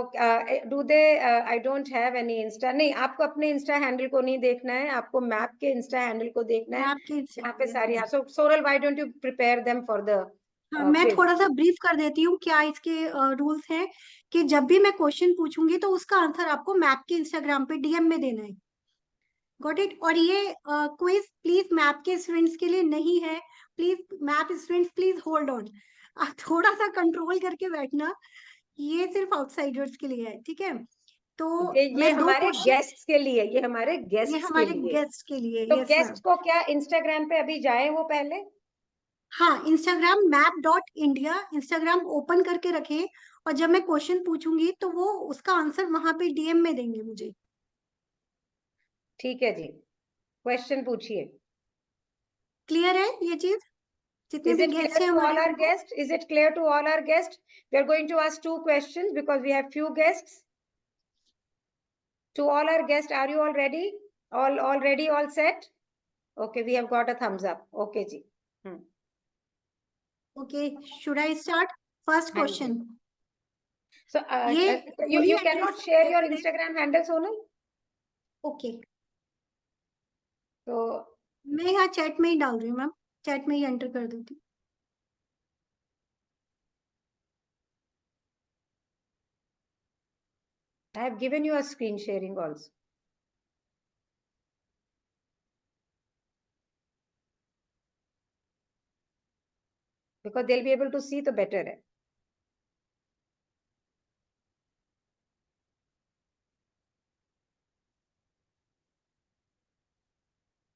do they I don't have any Insta. नहीं, आपको अपने Insta handle को नहीं देखना है, आपको map के Insta handle को देखना है। यहाँ पे सारी। So Sonal, why don't you prepare them for the मैं थोड़ा सा ब्रीफ कर देती हूँ क्या इसके रूल्स हैं, कि जब भी मैं क्वेश्चन पूछूंगी तो उसका आंसर आपको मैप के इंस्टाग्राम पे DM में देना है। Got it? और ये क्विज प्लीज मैप के स्टूडेंट्स के लिए नहीं है। Please map students please hold on, आप थोड़ा सा कंट्रोल करके बैठना, ये सिर्फ आउटसाइडर्स के लिए है, ठीक है? तो ये हमारे गेस्ट्स के लिए, ये हमारे गेस्ट के लिए। तो गेस्ट को क्या इंस्टाग्राम पे अभी जाए वो पहले? हाँ, इंस्टाग्राम map.india इंस्टाग्राम ओपन करके रखें, और जब मैं क्वेश्चन पूछूंगी तो वो उसका आंसर वहां पे DM में देंगे मुझे। ठीक है जी, क्वेश्चन पूछिए। क्लियर है ये चीज? जितने भी गेस्ट हैं all our guests, is it clear to all our guests? We are going to ask 2 questions because we have few guests. To all our guests, are you all ready? All ready, all set? Okay, we have got a thumbs up. Okay ji. Okay, should I start? First हाँ जी. question. So ये you Holi cannot address share your कैसे- Instagram handle, Sonal? Okay, तो मैं यहाँ chat में ही डाल रही हूँ मैम, चैट में ही एंटर कर देती हूँ. I have given you a screen sharing also. Because they'll be able to see the better है.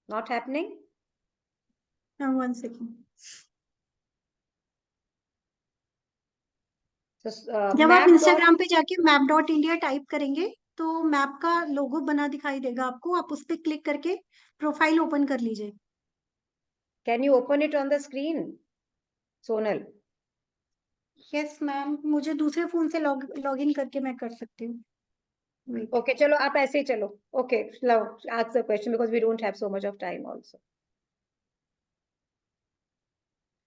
Not happening? Now 1 second. So जब map आप इंस्टाग्राम पे जाके map.india टाइप करेंगे तो मैप का लोगो बना दिखाई देगा आपको, आप उस पर क्लिक करके प्रोफाइल ओपन कर लीजिए. Can you open it on the screen, Sonal? Yes ma'am, मुझे दूसरे फोन से लॉग इन करके मैं कर सकती हूँ. Okay, चलो आप ऐसे ही चलो. Okay, now ask the question because we don't have so much of time also.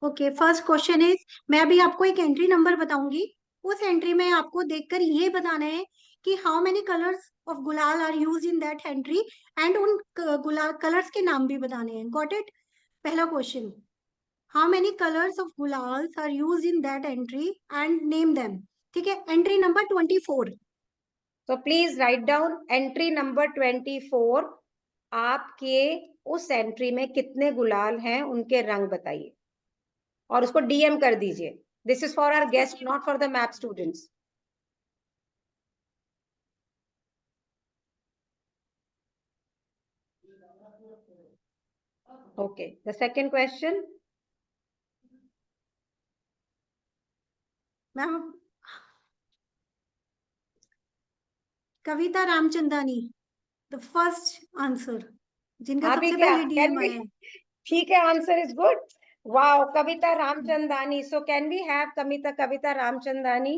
Okay, first question is, मैं अभी आपको एक एंट्री नंबर बताऊंगी, उस एंट्री में आपको देखकर ये बताना है कि how many colours of gulal are use in that entry, and उन गुलाल कलर्स के नाम भी बताने हैं. Got it? पहला question, how many colours of gulals are use in that entry and name them. ठीक है, entry number 24. So please write down entry number 24. आपके उस एंट्री में कितने गुलाल हैं, उनके रंग बताइए और उसको DM कर दीजिए. This is for our guests, not for the MAP students. Okay, the second question. Ma'am, Kavita Ramchandani, the first answer, जिनका अभी सबसे क्या पहले can DM we? आया है. ठीक है, answer is good. Wow, Kavita Ramchandani. So can we have Kavita Ramchandani?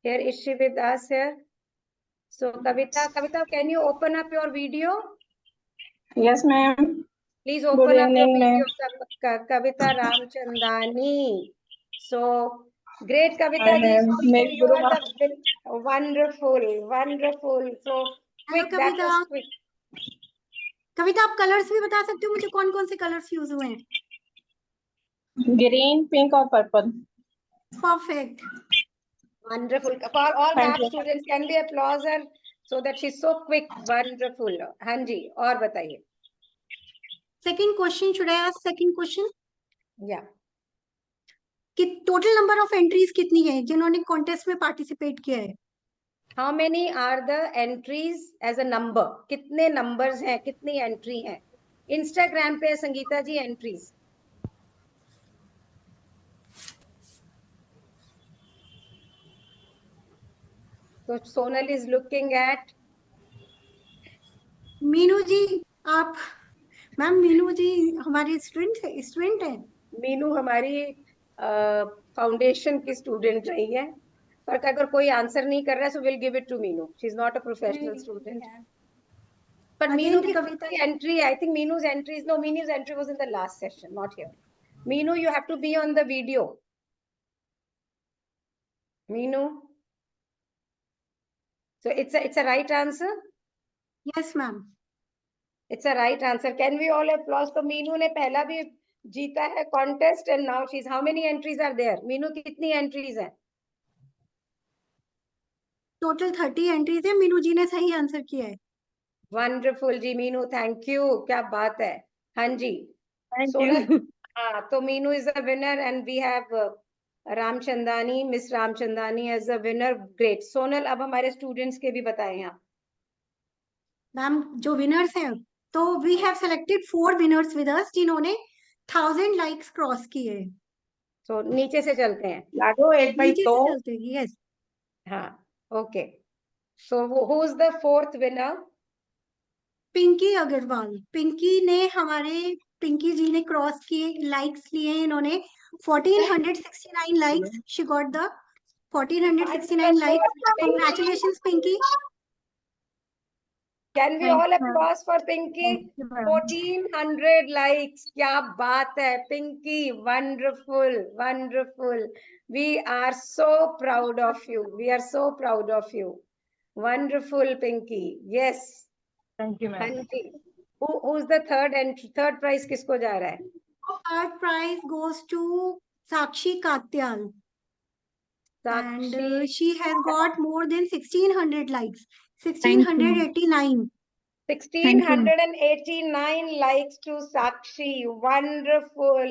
Here is she with us here. So Kavita, can you open up your video? Yes, ma'am. Please Good open up your evening, ma'am. video, Kavita Ramchandani. So great, Kavita Hi, ji. ma'am. So Make you Guru are the wonderful. So hello quick, that Kavita. was quick. कविता, आप colours भी बता सकते हो मुझे, कौन कौन से colours use हुए हैं? Green, pink और purple. Perfect. Wonderful. For all Thank MAP you. students, can we applaud her so that she's so quick? Wonderful. हाँ जी, और बताइए. Second question, should I ask second question? Yeah. कि total number of entries कितनी है जिन्होंने contest में participate किया है? How many are the entries as a number? कितने numbers हैं, कितनी entry हैं? Instagram पे संगीता जी entries. So Sonal is looking at. Meenu जी, आप, मैम मीनू जी हमारी स्टूडेंट है. मीनू हमारी फाउंडेशन की स्टूडेंट रही है, पर अगर कोई आंसर नहीं कर रहा है, so we'll give it to Meenu. She's not a professional student. But Meenu की कितनी entry? I think Meenu's entries. No, Meenu's entry was in the last session, not here. Meenu, you have to be on the video. Meenu. So it's a right answer. Yes, ma'am. It's a right answer. Can we all applaud? तो मीनू ने पहला भी जीता है contest and now she's. How many entries are there? Meenu की कितनी entries हैं? Total 30 entries है. मीनू जी ने सही आंसर किया है. Wonderful ji Meenu, thank you. क्या बात है. हाँ जी. Thank So you. हाँ, तो Meenu is the winner and we have Ramchandani, Miss Ramchandani as the winner. Great. Sonal, अब हमारे students के भी बताएं आप. मैम, जो विनर्स हैं, तो we have selected 4 winners with us जिन्होंने 1000 लाइक्स क्रॉस किए. So नीचे से चलते हैं. लागो 8/2. चलते हैं. यस. हाँ, okay. So who's the fourth winner? Pinky Agarwal. Pinky जी ने क्रॉस किए, लाइक्स लिए हैं इन्होंने 1469 likes. She got the 1469 likes. Congratulations, Pinky. Can we Thank all you, ma'am. applause for Pinky? Thank you, ma'am. 1400 likes. क्या बात है Pinky, wonderful, wonderful. We are so proud of you. We are so proud of you. Wonderful Pinky. Yes. Thank you, ma'am. Pinky. Who's the third entry? Third prize किसको जा रहा है? Third prize goes to Sakshi Katyal. And Sakshi. she has got more than 1600 likes. 1689. 1689 likes to Sakshi. Wonderful.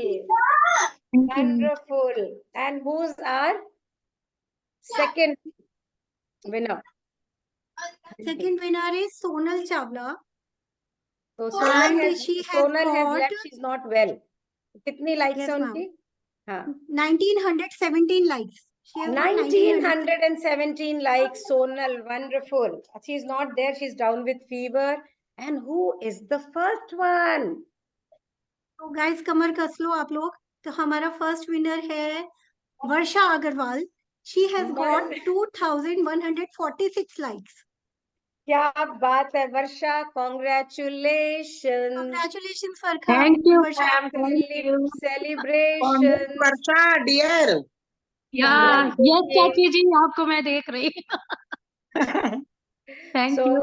Wonderful. And who's our second winner? Second winner is Sonal Chawla. So Sonal And has, she has Sonal has got, left. She's not well. कितनी likes yes, है ma'am, उनकी? हाँ. 1917 likes. She has got 1917 likes. Sonal, wonderful. She's not there. She's down with fever. And who is the first one? तो guys कमर कस लो आप लोग. तो हमारा first winner है वर्षा Agarwal. She has got 2146 likes. क्या बात है वर्षा, congratulations. Congratulations Varka. Thank you, Varsha. ma'am. Thank you. Celebrations. Varsha dear. या यस चाची जी, आपको मैं देख रही thank So, you.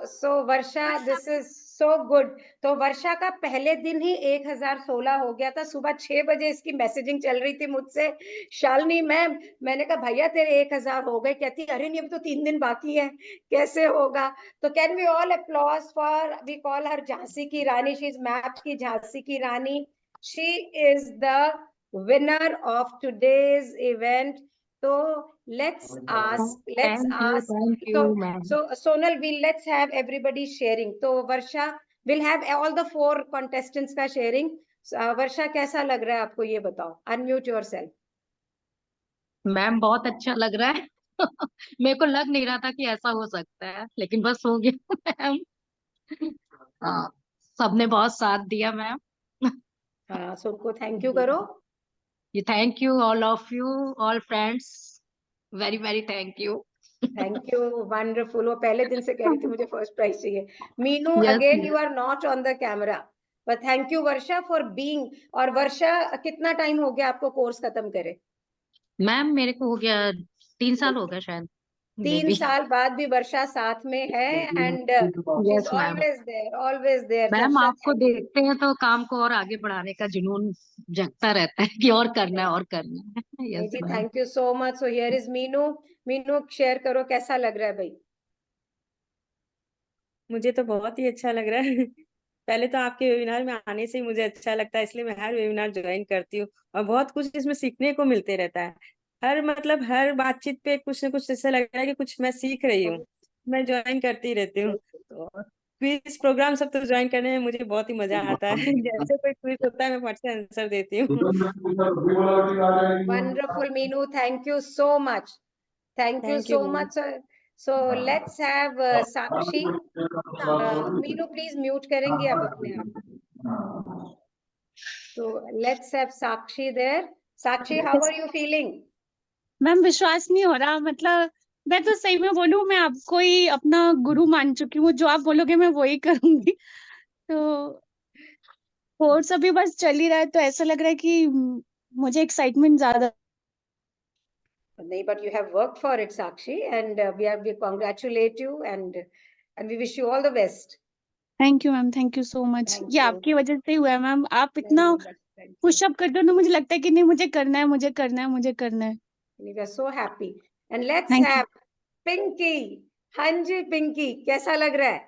so Varsha, this is so good. तो वर्षा का पहले दिन ही 1016 हो गया था. सुबह 6 बजे इसकी मैसेजिंग चल रही थी मुझसे, शालिनी मैम. मैंने कहा भैया तेरे 1000 हो गए. कहती अरे नहीं, अभी तो 3 दिन बाकी है, कैसे होगा? तो can we all applause for, we call her Jhansi की रानी. शी इज मैप की झांसी की Rani. She is the winner of today's event. So let's ask. Thank you, ma'am. So Sonal, let's have everybody sharing. So Varsha will have all the 4 contestants का sharing. Varsha कैसा लग रहा है आपको, ये बताओ. Unmute yourself. मैम बहुत अच्छा लग रहा है. मेरे को लग नहीं रहा था कि ऐसा हो सकता है, लेकिन बस हो गया मैम. सबने बहुत साथ दिया मैम. हाँ, so उनको थैंक यू करो. ये thank you all of you, all friends. Very very thank you. Thank you. Wonderful. वो पहले दिन से कह रही थी मुझे फर्स्ट प्राइज चाहिए. Meenu, Yes, again ma'am. You are not on the camera, but thank you Varsha for being. और वर्षा, कितना टाइम हो गया आपको कोर्स खत्म करे? मैम मेरे को हो गया 3 साल हो गया शायद. 3 साल बाद भी वर्षा साथ में है. And she is yes ma'am. Always there, always there. Ma'am आपको देखते हैं तो काम को और आगे बढ़ाने का जुनून जगता रहता है कि और करना है और करना है. Yes ma'am. Thank you so much. So here is Meenu. Meenu share करो, कैसा लग रहा है भाई? मुझे तो बहुत ही अच्छा लग रहा है. पहले तो आपके वेबिनार में आने से ही मुझे अच्छा लगता है, इसलिए मैं हर वेबिनार ज्वाइन करती हूँ और बहुत कुछ इसमें सीखने को मिलते रहता है. हर बातचीत पे कुछ ना कुछ ऐसा लग रहा है कि कुछ मैं सीख रही हूँ. मैं ज्वाइन करती रहती हूँ. तो क्विज प्रोग्राम सब तो ज्वाइन करने में मुझे बहुत ही मजा आता है. जैसे कोई क्विज होता है मैं फट से आंसर देती हूँ. Wonderful, Meenu. Thank you so much. Thank you Thank you, so ma'am. much. So let's have Sakshi. Meenu, please mute करेंगे आप अपने आप. So let's have Sakshi there. Sakshi, how are you feeling? Ma'am विश्वास नहीं हो रहा. मतलब मैं तो सही में बोलूं, मैं आपको ही अपना गुरु मान चुकी हूँ. जो आप बोलोगे मैं वही करूंगी. तो कोर्स अभी बस चल ही रहा है, तो ऐसा लग रहा है कि मुझे एक्साइटमेंट ज्यादा. नहीं, but you have worked for it, Sakshi, and we congratulate you and we wish you all the best. Thank you ma'am. Thank you so much. Thank ये you. आपकी वजह से ही हुआ है मैम. आप इतना Thank you. पुशअप करते हो ना, मुझे लगता है कि नहीं, मुझे करना है, मुझे करना है, मुझे करना है. We are so happy. And let's Thank you. have Pinky. हाँ जी Pinky, कैसा लग रहा है?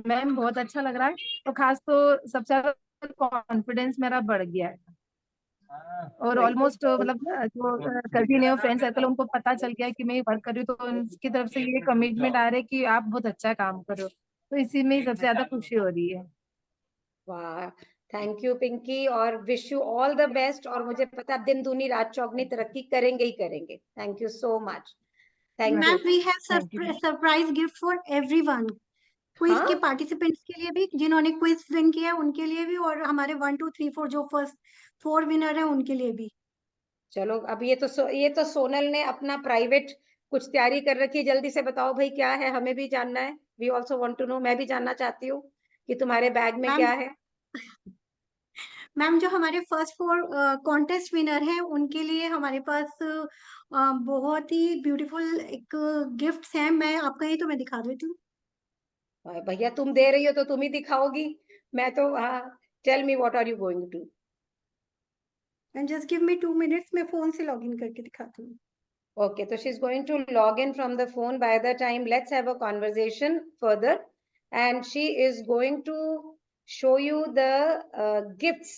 मैम बहुत अच्छा लग रहा है. तो खास तो सबसे ज्यादा कॉन्फिडेंस मेरा बढ़ गया है. और ऑलमोस्ट मतलब जो कंटिन्यू फ्रेंड सर्कल उनको पता चल गया है कि मैं वर्क कर रही हूँ, तो उनकी तरफ से ये कमिटमेंट आ रहा है कि आप बहुत अच्छा काम कर रहे हो. तो इसी में सबसे ज्यादा खुशी हो रही है. वाह, थैंक यू पिंकी, और wish you all the best. और मुझे पता है दिन दूनी रात चौगनी तरक्की करेंगे ही करेंगे. Thank you so much. Thank you. Ma'am we have surprise gift for everyone. Quiz के पार्टिसिपेंट्स के लिए भी, जिन्होंने क्विज विन किया उनके लिए भी, और हमारे 1 2 3 4 जो फर्स्ट 4 विनर है उनके लिए भी. चलो, अब ये तो सोनल ने अपना प्राइवेट कुछ तैयारी कर रखी है, जल्दी से बताओ भाई क्या है, हमें भी जानना है। We also want to know, मैं भी जानना चाहती हूँ कि तुम्हारे बैग में मैम क्या है। मैम जो हमारे फर्स्ट 4 कॉन्टेस्ट विनर हैं उनके लिए हमारे पास बहुत ही ब्यूटीफुल एक गिफ्ट्स हैं। मैं आप कहें तो मैं दिखा देती हूँ। भैया तुम दे रही हो तो तुम ही दिखाओगी, मैं तो हाँ। Tell me what are you going to. And just give me 2 minutes, मैं फोन से लॉगिन करके दिखाती हूँ। Okay, so she's going to log in from the phone. By the time, let's have a conversation further. And she is going to show you the gifts.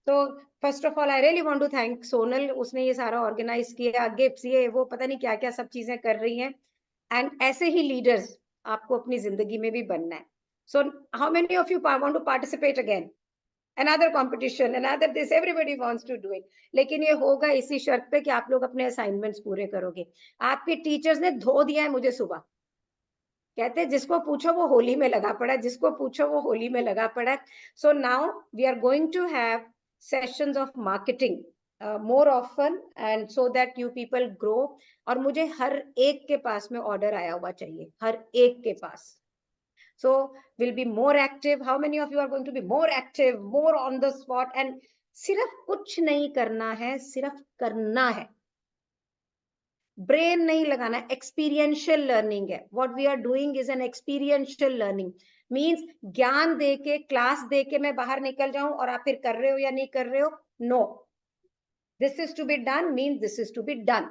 So, first of all, I really want to thank Sonal. उसने ये सारा organize किया, gifts ये वो पता नहीं क्या क्या सब चीजें कर रही हैं. And ऐसे ही leaders आपको अपनी जिंदगी में भी बनना है. So, how many of you want to participate again? Another competition, another this, everybody wants to do it. लेकिन ये होगा इसी शर्त पे कि आप लोग अपने असाइनमेंट्स पूरे करोगे। आपके टीचर्स ने धो दिया है मुझे सुबह, कहते हैं जिसको पूछो वो होली में लगा पड़ा है, जिसको पूछो वो होली में लगा पड़ा है। So now we are going to have sessions of marketing more often and so that you people grow. और मुझे हर एक के पास में ऑर्डर आया हुआ चाहिए, हर एक के पास। So we'll be more active. How many of you are going to be more active, more on the spot? And सिर्फ कुछ नहीं करना है, सिर्फ करना है, ब्रेन नहीं लगाना। एक्सपीरियंशियल लर्निंग है, what we are doing is an experiential learning. Means ज्ञान दे के, क्लास दे के मैं बाहर निकल जाऊं और आप फिर कर रहे हो या नहीं कर रहे हो, no. This is to be done means this is to be done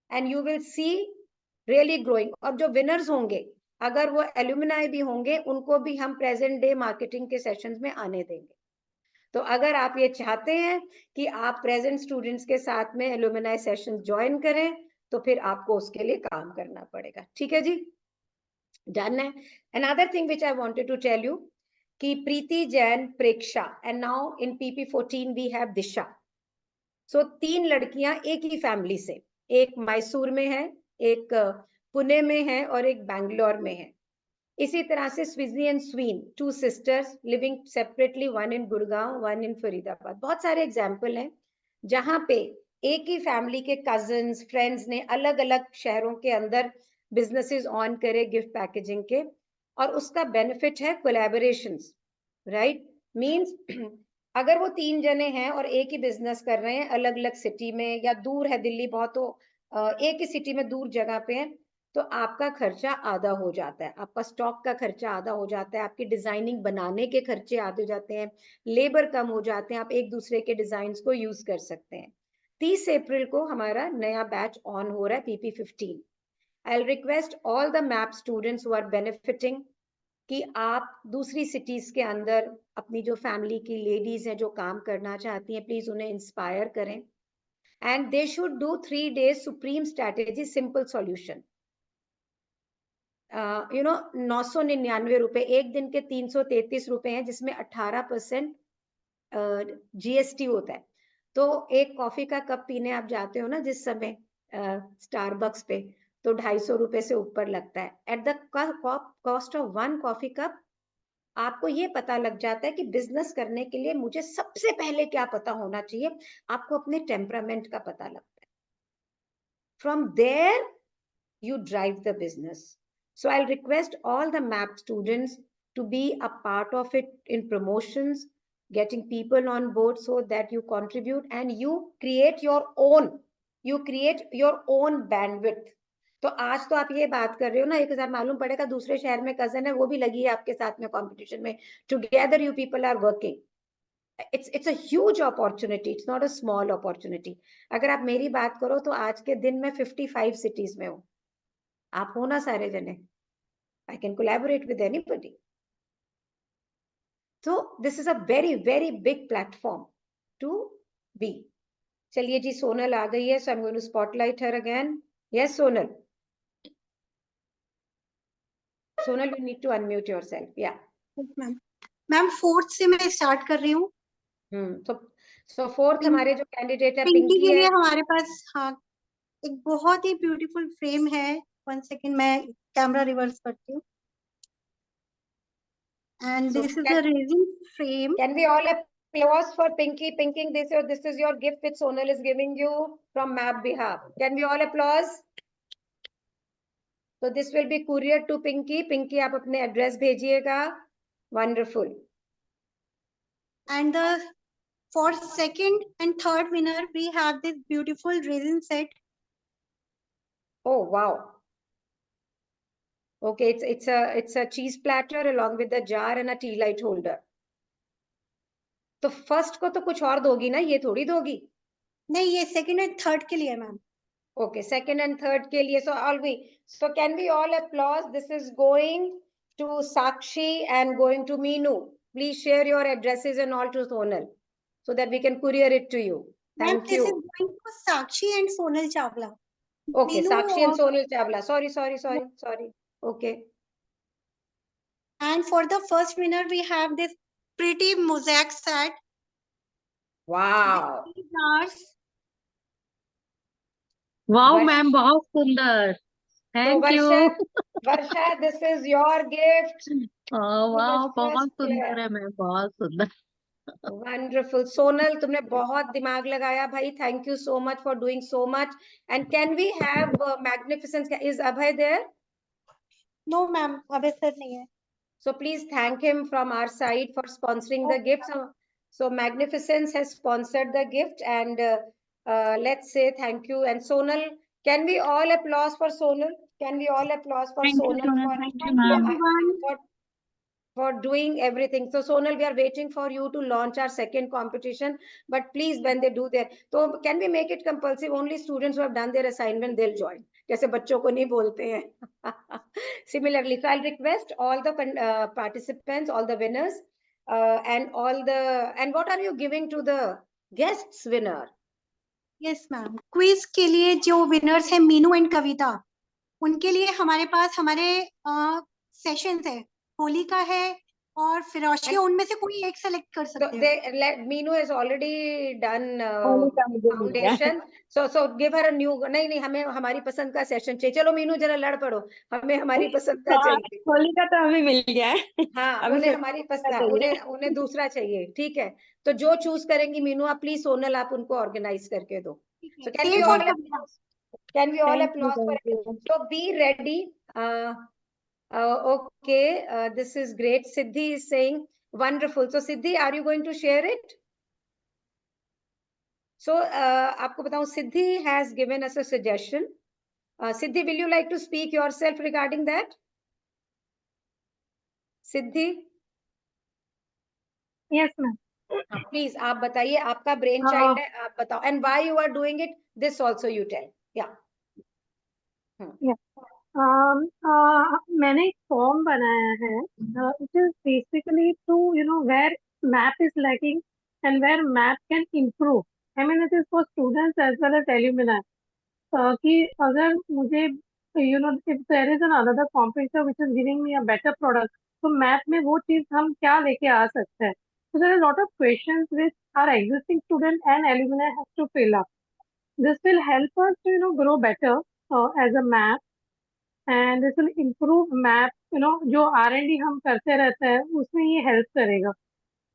and you will see really growing. और जो विनर्स होंगे, अगर वो एल्यूमिनाई भी होंगे, उनको भी हम प्रेजेंट डे मार्केटिंग के सेशंस में आने देंगे। तो अगर आप ये चाहते हैं कि आप प्रेजेंट स्टूडेंट्स के साथ में एल्यूमिनाई सेशन ज्वाइन करें, तो फिर आपको उसके लिए काम करना पड़ेगा। ठीक है जी, डन है। Another thing which I wanted to tell you कि Preeti Jain, Preksha and now in PP14 we have Disha. So 3 लड़कियां एक ही फैमिली से, एक मैसूर में है, एक पुणे में है और एक बैंगलोर में है। इसी तरह से स्विजी एंड स्वीन, 2 sisters living separately, one in Gurgaon, one in Faridabad. बहुत सारे एग्जाम्पल हैं जहां पे एक ही फैमिली के कजन्स, फ्रेंड्स ने अलग अलग शहरों के अंदर बिजनेसेस ऑन करे गिफ्ट पैकेजिंग के, और उसका बेनिफिट है कोलैबोरेशंस, राइट। मींस अगर वो 3 जने हैं और एक ही बिजनेस कर रहे हैं अलग अलग सिटी में, या दूर है दिल्ली बहुत, तो एक ही सिटी में दूर जगह पे है, तो आपका खर्चा आधा हो जाता है, आपका स्टॉक का खर्चा आधा हो जाता है, आपकी डिजाइनिंग बनाने के खर्चे आधे हो जाते हैं, लेबर कम हो जाते हैं, आप एक दूसरे के डिजाइन को यूज कर सकते हैं। 30 अप्रैल को हमारा नया बैच ऑन हो रहा है, PP15। I will request all the map students who are benefiting कि आप दूसरी सिटीज के अंदर अपनी जो फैमिली की लेडीज हैं जो काम करना चाहती हैं, प्लीज उन्हें इंस्पायर करें। And they should do 3 days supreme strategy simple solution. 999 रुपए, एक दिन के 333 रुपए हैं, जिसमें 18% GST होता है। तो एक कॉफी का कप पीने आप जाते हो ना जिस समय स्टारबक्स पे, तो 250 रुपए से ऊपर लगता है। At the cost of 1 coffee cup आपको ये पता लग जाता है कि बिजनेस करने के लिए मुझे सबसे पहले क्या पता होना चाहिए, आपको अपने टेम्परामेंट का पता लगता है। From there you drive the business. So I'll request all the MAP students to be a part of it in promotions, getting people on board so that you contribute and you create your own bandwidth. तो आज तो आप ये बात कर रहे हो ना, 1000 मालूम पड़ेगा दूसरे शहर में कजन है, वो भी लगी है आपके साथ में कंपटीशन में। Together you people are working. It's a huge opportunity, it's not a small opportunity. अगर आप मेरी बात करो तो आज के दिन में 55 cities में हूँ, आप हो ना सारे जने, I can collaborate with anybody. So this is a very very big platform to be. चलिए जी, सोनल आ गई है, so I'm going to spotlight her again. Yes, Sonal. Sonal, you need to unmute yourself. Yeah. Ma'am 4th से मैं start कर रही हूँ। So 4th हमारे जो कैंडिडेट है पिंकी पिंकी के लिए है। हमारे पास हाँ एक बहुत ही ब्यूटीफुल फ्रेम है। 1 सेकेंड, मैं कैमरा रिवर्स करती हूँ। And So this is a resin frame. Can we all applause for Pinky? Pinky, this is your gift which Sonal is giving you from MAP behalf. Can we all applause? So this will be couriered to Pinky. Pinky, आप अपने address भेजिएगा. Wonderful. And for second and third winner, we have this beautiful resin set. Oh wow. Okay, it's a cheese platter along with the jar and a tea light holder. तो first को तो कुछ और दोगी ना, ये थोड़ी दोगी. नहीं, ये सेकंड एंड थर्ड के लिए ma'am. Okay, second and third के लिए. So can we all applaud? This is going to Sakshi and going to Meenu. Please share your addresses and all to Sonal so that we can courier it to you. Thank you. This is going to Sakshi and Sonal Chawla. Okay, Meenu Sakshi and Sonal Chawla. Sorry. Okay. And for the first winner, we have this pretty mosaic set. Wow. With jars. Wow Varsha- ma'am, बहुत सुंदर. So thank you. Varsha, this is your gift. वाह, first बहुत player. सुंदर है ma'am, बहुत सुंदर. Wonderful. Sonal, तुमने बहुत दिमाग लगाया भाई. Thank you so much for doing so much. And can we have magnificence? Is Abhay there? No, ma'am. Abhay sir नहीं है. So please thank him from our side for sponsoring the gift. So Magnificence has sponsored the gift, and let's say thank you. And Sonal, can we all applause for Sonal? Can we all applause for Thank you, Sonal Sonal. Thank you, ma'am. for doing everything. So Sonal, we are waiting for you to launch our second competition. But please, when they do their, so can we make it compulsive? Only students who have done their assignment, they'll join. जैसे बच्चों को नहीं बोलते हैं. Similarly, so I'll request all the participants, all the winners, and what are you giving to the guests winner? Yes, ma'am. Quiz के लिए जो winners हैं मीनू एंड कविता, उनके लिए हमारे पास हमारे सेशंस है. होली का है और फिरोशी, उनमें से कोई एक सेलेक्ट कर सकते हैं. Meenu has already done Holi का मुझे मिल गया. foundation. So give her a new. नहीं, हमें हमारी पसंद का सेशन चाहिए. चलो मीनू जरा लड़ पड़ो, हमें हमारी पसंद का चाहिए. होली का तो हमें मिल गया है. हाँ, अभी उन्हें फिर हमारी का पसंद, चाहिए. उन्हें दूसरा चाहिए. ठीक है, तो जो चूज करेंगी मीनू, आप प्लीज सोनल आप उनको ऑर्गेनाइज करके दो. So can we all applause? Can we all applause for it? So be ready. Okay, this is great. Siddhi is saying wonderful. So Siddhi, are you going to share it? So आपको बताऊं, Siddhi has given us a suggestion. Siddhi, will you like to speak yourself regarding that? Siddhi? Yes, ma'am. Please, आप बताइए, आपका brain child है, आप बताओ. And why you are doing it? This also you tell. Yeah. Yeah. मैंने एक form बनाया है. It is basically to where map is lacking and where map can improve. I mean, it is for students as well as alumni. कि अगर मुझे if there is another competitor which is giving me a better product, तो map में वो चीज हम क्या लेके आ सकते हैं. So there are a lot of questions which our existing student and alumni have to fill up. This will help us to grow better as a map, and this will improve map. जो R&D हम करते रहते हैं उसमें ये help करेगा.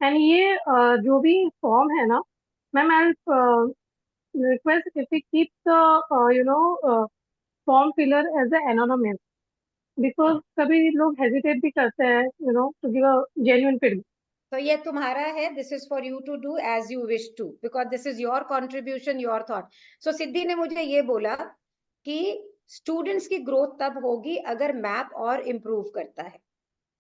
And ये जो भी फॉर्म है ना ma'am, I request if we keep the form filler as an anonymous, because कभी लोग hesitate भी करते हैं to give a genuine feedback. So ये तुम्हारा है. This is for you to do as you wish to, because this is your contribution, your thought. So सिद्धि ने मुझे ये बोला कि स्टूडेंट्स की ग्रोथ तब होगी अगर मैप और इम्प्रूव करता है.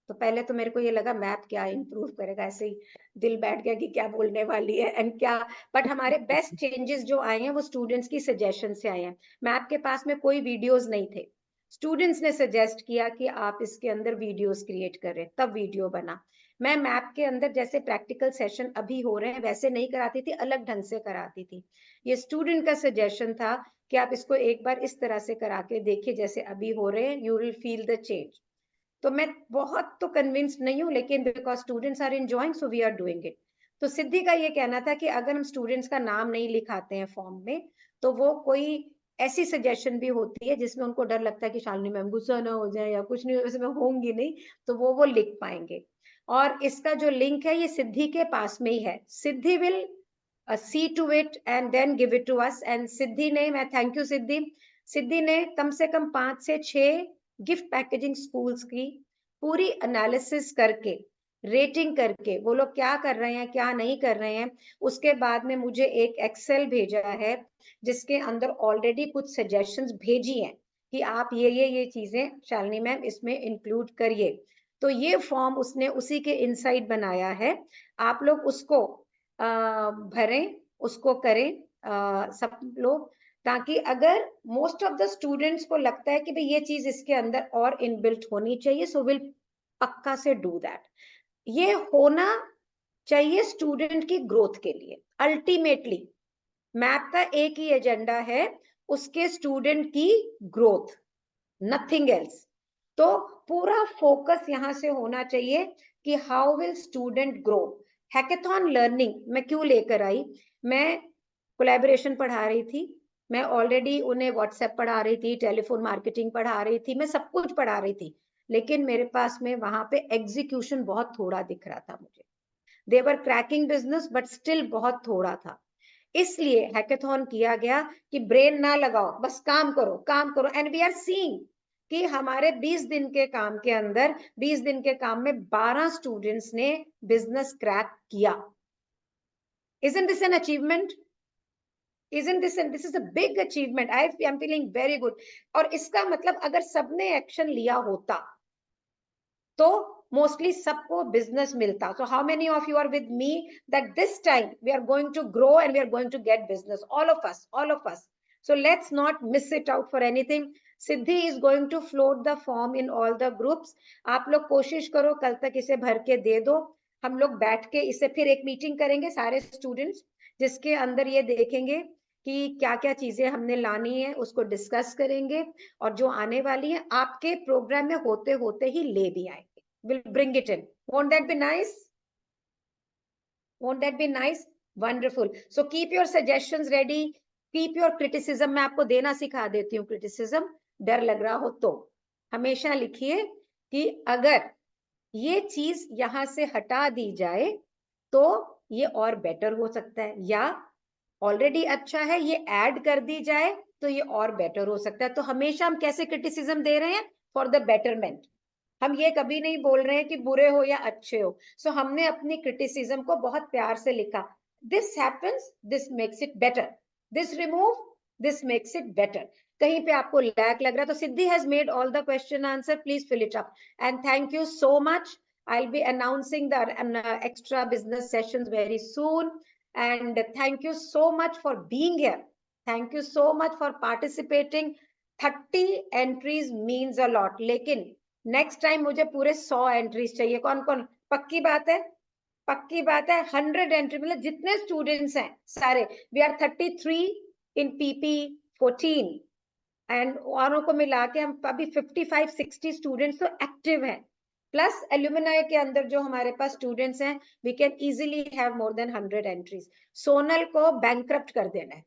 तो पहले तो मेरे को ये लगा मैप क्या इम्प्रूव करेगा, ऐसे ही दिल बैठ गया कि क्या बोलने वाली है एंड क्या. बट हमारे बेस्ट चेंजेस जो आए हैं वो स्टूडेंट्स की सजेशन से आए हैं. मैप के पास में कोई वीडियोस नहीं थे, स्टूडेंट्स ने सजेस्ट किया कि आप इसके अंदर वीडियोस क्रिएट करें, तब वीडियो बना. मैं मैप के अंदर जैसे प्रैक्टिकल सेशन अभी हो रहे हैं वैसे नहीं कराती थी, अलग ढंग से कराती थी. ये स्टूडेंट का सजेशन था कि आप इसको एक बार इस तरह से करा के देखिए जैसे अभी हो रहे हैं, you will feel the change. तो मैं बहुत तो कन्विंस्ड नहीं हूँ, लेकिन because students are enjoying so we are doing it. तो सिद्धि का ये कहना था कि अगर हम स्टूडेंट्स का नाम नहीं लिखाते हैं फॉर्म में, तो वो कोई ऐसी सजेशन भी होती है जिसमें उनको डर लगता है कि शालिनी मैम गुस्सा ना हो जाए या कुछ नहीं, वैसे मैं होंगी नहीं, तो वो लिख पाएंगे. और इसका जो लिंक है ये सिद्धि के पास में ही है. सिद्धि will see to it and then give it to us. And सिद्धि ने, मैं थैंक यू सिद्धि ने कम से कम 5 से 6 गिफ्ट पैकेजिंग स्कूल्स की पूरी एनालिसिस करके, रेटिंग करके, वो लोग क्या कर रहे हैं क्या नहीं कर रहे हैं, उसके बाद में मुझे एक एक्सेल भेजा है जिसके अंदर ऑलरेडी कुछ सजेशंस भेजी हैं कि आप ये चीजें शालिनी मैम इसमें इंक्लूड करिए। तो ये फॉर्म उसने उसी के इनसाइड बनाया है, आप लोग उसको भरें, उसको करें सब लोग, ताकि अगर मोस्ट ऑफ द स्टूडेंट्स को लगता है कि भाई ये चीज इसके अंदर और इनबिल्ट होनी चाहिए, सो विल पक्का से डू दैट। ये होना चाहिए स्टूडेंट की ग्रोथ के लिए। अल्टीमेटली मैप का एक ही एजेंडा है, उसके स्टूडेंट की ग्रोथ, नथिंग एल्स। तो पूरा फोकस यहां से होना चाहिए कि how will student grow. Hackathon learning मैं क्यों लेकर आई, मैं कोलैबोरेशन पढ़ा रही थी, मैं ऑलरेडी उन्हें व्हाट्सएप पढ़ा रही थी, टेलीफोन मार्केटिंग पढ़ा रही थी, मैं सब कुछ पढ़ा रही थी, लेकिन मेरे पास में वहां पे एग्जीक्यूशन बहुत थोड़ा दिख रहा था मुझे। दे वर क्रैकिंग बिजनेस बट स्टिल बहुत थोड़ा था। इसलिए हैकेथॉन किया गया कि ब्रेन ना लगाओ, बस काम करो काम करो। एंड वी आर सीइंग कि हमारे 20 दिन के काम के अंदर, 20 दिन के काम में 12 स्टूडेंट्स ने बिजनेस क्रैक किया। Isn't this an achievement? This is a big achievement. I'm feeling very good. और इसका मतलब अगर सबने एक्शन लिया होता तो मोस्टली सबको बिजनेस मिलता। So how many of you are with me that this time we are going to grow and we are going to get business? All of us, all of us. So let's not miss it out for anything. Siddhi is going to float the form in all the groups. आप लोग कोशिश करो कल तक इसे भर के दे दो। हम लोग बैठ के इसे फिर एक मीटिंग करेंगे सारे स्टूडेंट्स, जिसके अंदर ये देखेंगे कि क्या क्या चीजें हमने लानी है, उसको डिस्कस करेंगे, और जो आने वाली है आपके प्रोग्राम में होते होते ही ले भी आएंगे। We'll bring it in. Won't that be nice? Won't that be nice? Wonderful. So keep your suggestions ready. Keep your criticism. मैं आपको देना सिखा देती हूँ criticism. डर लग रहा हो तो हमेशा लिखिए कि अगर ये चीज यहां से हटा दी जाए तो ये और बेटर हो सकता है, या ऑलरेडी अच्छा है ये ऐड कर दी जाए तो ये और बेटर हो सकता है। तो हमेशा हम कैसे क्रिटिसिज्म दे रहे हैं? For the betterment. हम ये कभी नहीं बोल रहे हैं कि बुरे हो या अच्छे हो। सो हमने अपनी क्रिटिसिज्म को बहुत प्यार से लिखा, this happens, this makes it better, this remove, this makes it better. कहीं पे आपको लैक लग रहा है तो Siddhi has made all the question answer, please fill it up. And thank you so much. I'll be announcing the extra business sessions very soon. And thank you so much for being here. Thank you so much for participating. 30 entries means a lot. लेकिन next time मुझे पूरे 100 entries चाहिए। कौन कौन? पक्की बात है, पक्की बात है। 100 एंट्री मतलब जितने स्टूडेंट्स हैं सारे, we are 33 in PP 14 and औरों को मिला के हम अभी 55-60 स्टूडेंट्स तो एक्टिव हैं, प्लस एल्यूमिनाई के अंदर जो हमारे पास स्टूडेंट्स हैं, we can easily have more than 100 entries. Sonal को बैंकक्रप्ट कर देना है,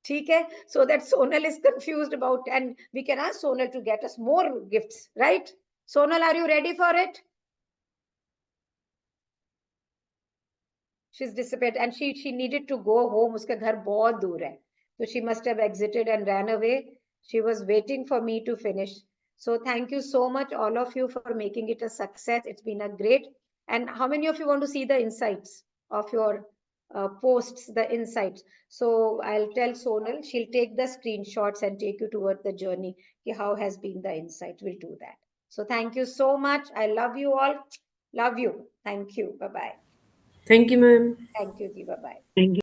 ठीक है, so that Sonal is confused about, and we can ask Sonal to get us more gifts, right? Sonal, are you ready for it? She's dissipated and she needed to go home. उसका घर बहुत दूर है, so she must have exited and ran away. She was waiting for me to finish. So thank you so much all of you for making it a success. It's been a great. And how many of you want to see the insights of your posts, the insights? So I'll tell Sonal, she'll take the screenshots and take you toward the journey. How has been the insight? We'll do that. So thank you so much. I love you all. Love you. Thank you. Bye-bye. Thank you, ma'am. Thank you. Bye-bye. Thank you.